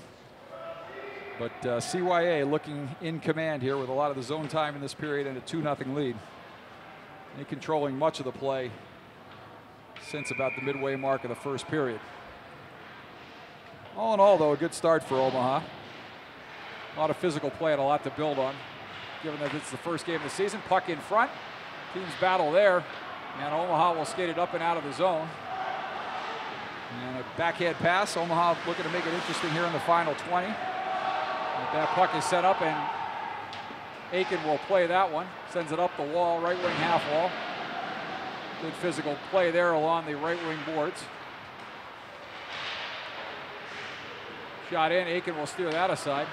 But CYA looking in command here with a lot of the zone time in this period and a 2-0 lead. And controlling much of the play since about the midway mark of the first period. All in all, though, a good start for Omaha. A lot of physical play and a lot to build on, given that it's the first game of the season. Puck in front. Teams battle there. And Omaha will skate it up and out of the zone. And a backhand pass. Omaha looking to make it interesting here in the final 20. But that puck is set up, and Aiken will play that one. Sends it up the wall, right wing half wall. Good physical play there along the right wing boards. Shot in. Aiken will steer that aside.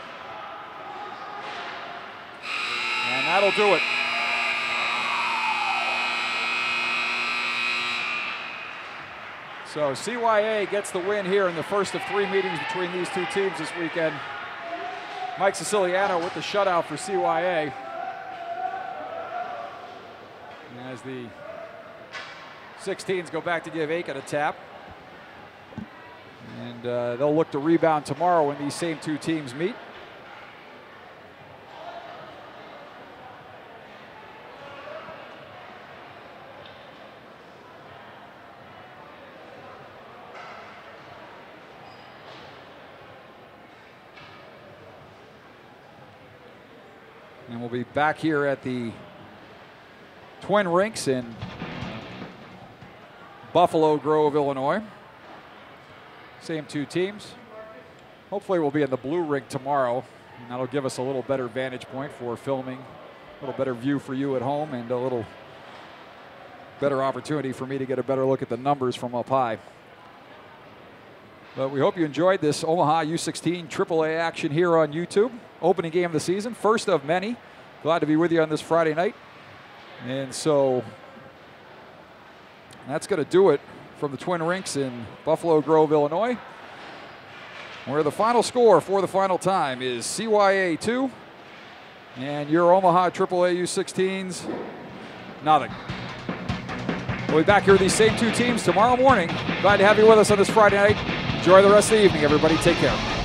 And that'll do it. So CYA gets the win here in the first of 3 meetings between these two teams this weekend. Mike Siciliano with the shutout for CYA. As the 16s go back to give Aiken a tap. And they'll look to rebound tomorrow when these same two teams meet. And we'll be back here at the Twin Rinks in Buffalo Grove, Illinois. Same two teams. Hopefully we'll be in the blue rink tomorrow, and that'll give us a little better vantage point for filming, a little better view for you at home, and a little better opportunity for me to get a better look at the numbers from up high. But we hope you enjoyed this Omaha U16 AAA action here on YouTube. Opening game of the season, first of many. Glad to be with you on this Friday night. And so that's going to do it from the Twin Rinks in Buffalo Grove, Illinois, where the final score for the final time is CYA 2 and your Omaha AAA U16s, nothing. We'll be back here with these same two teams tomorrow morning. Glad to have you with us on this Friday night. Enjoy the rest of the evening, everybody. Take care.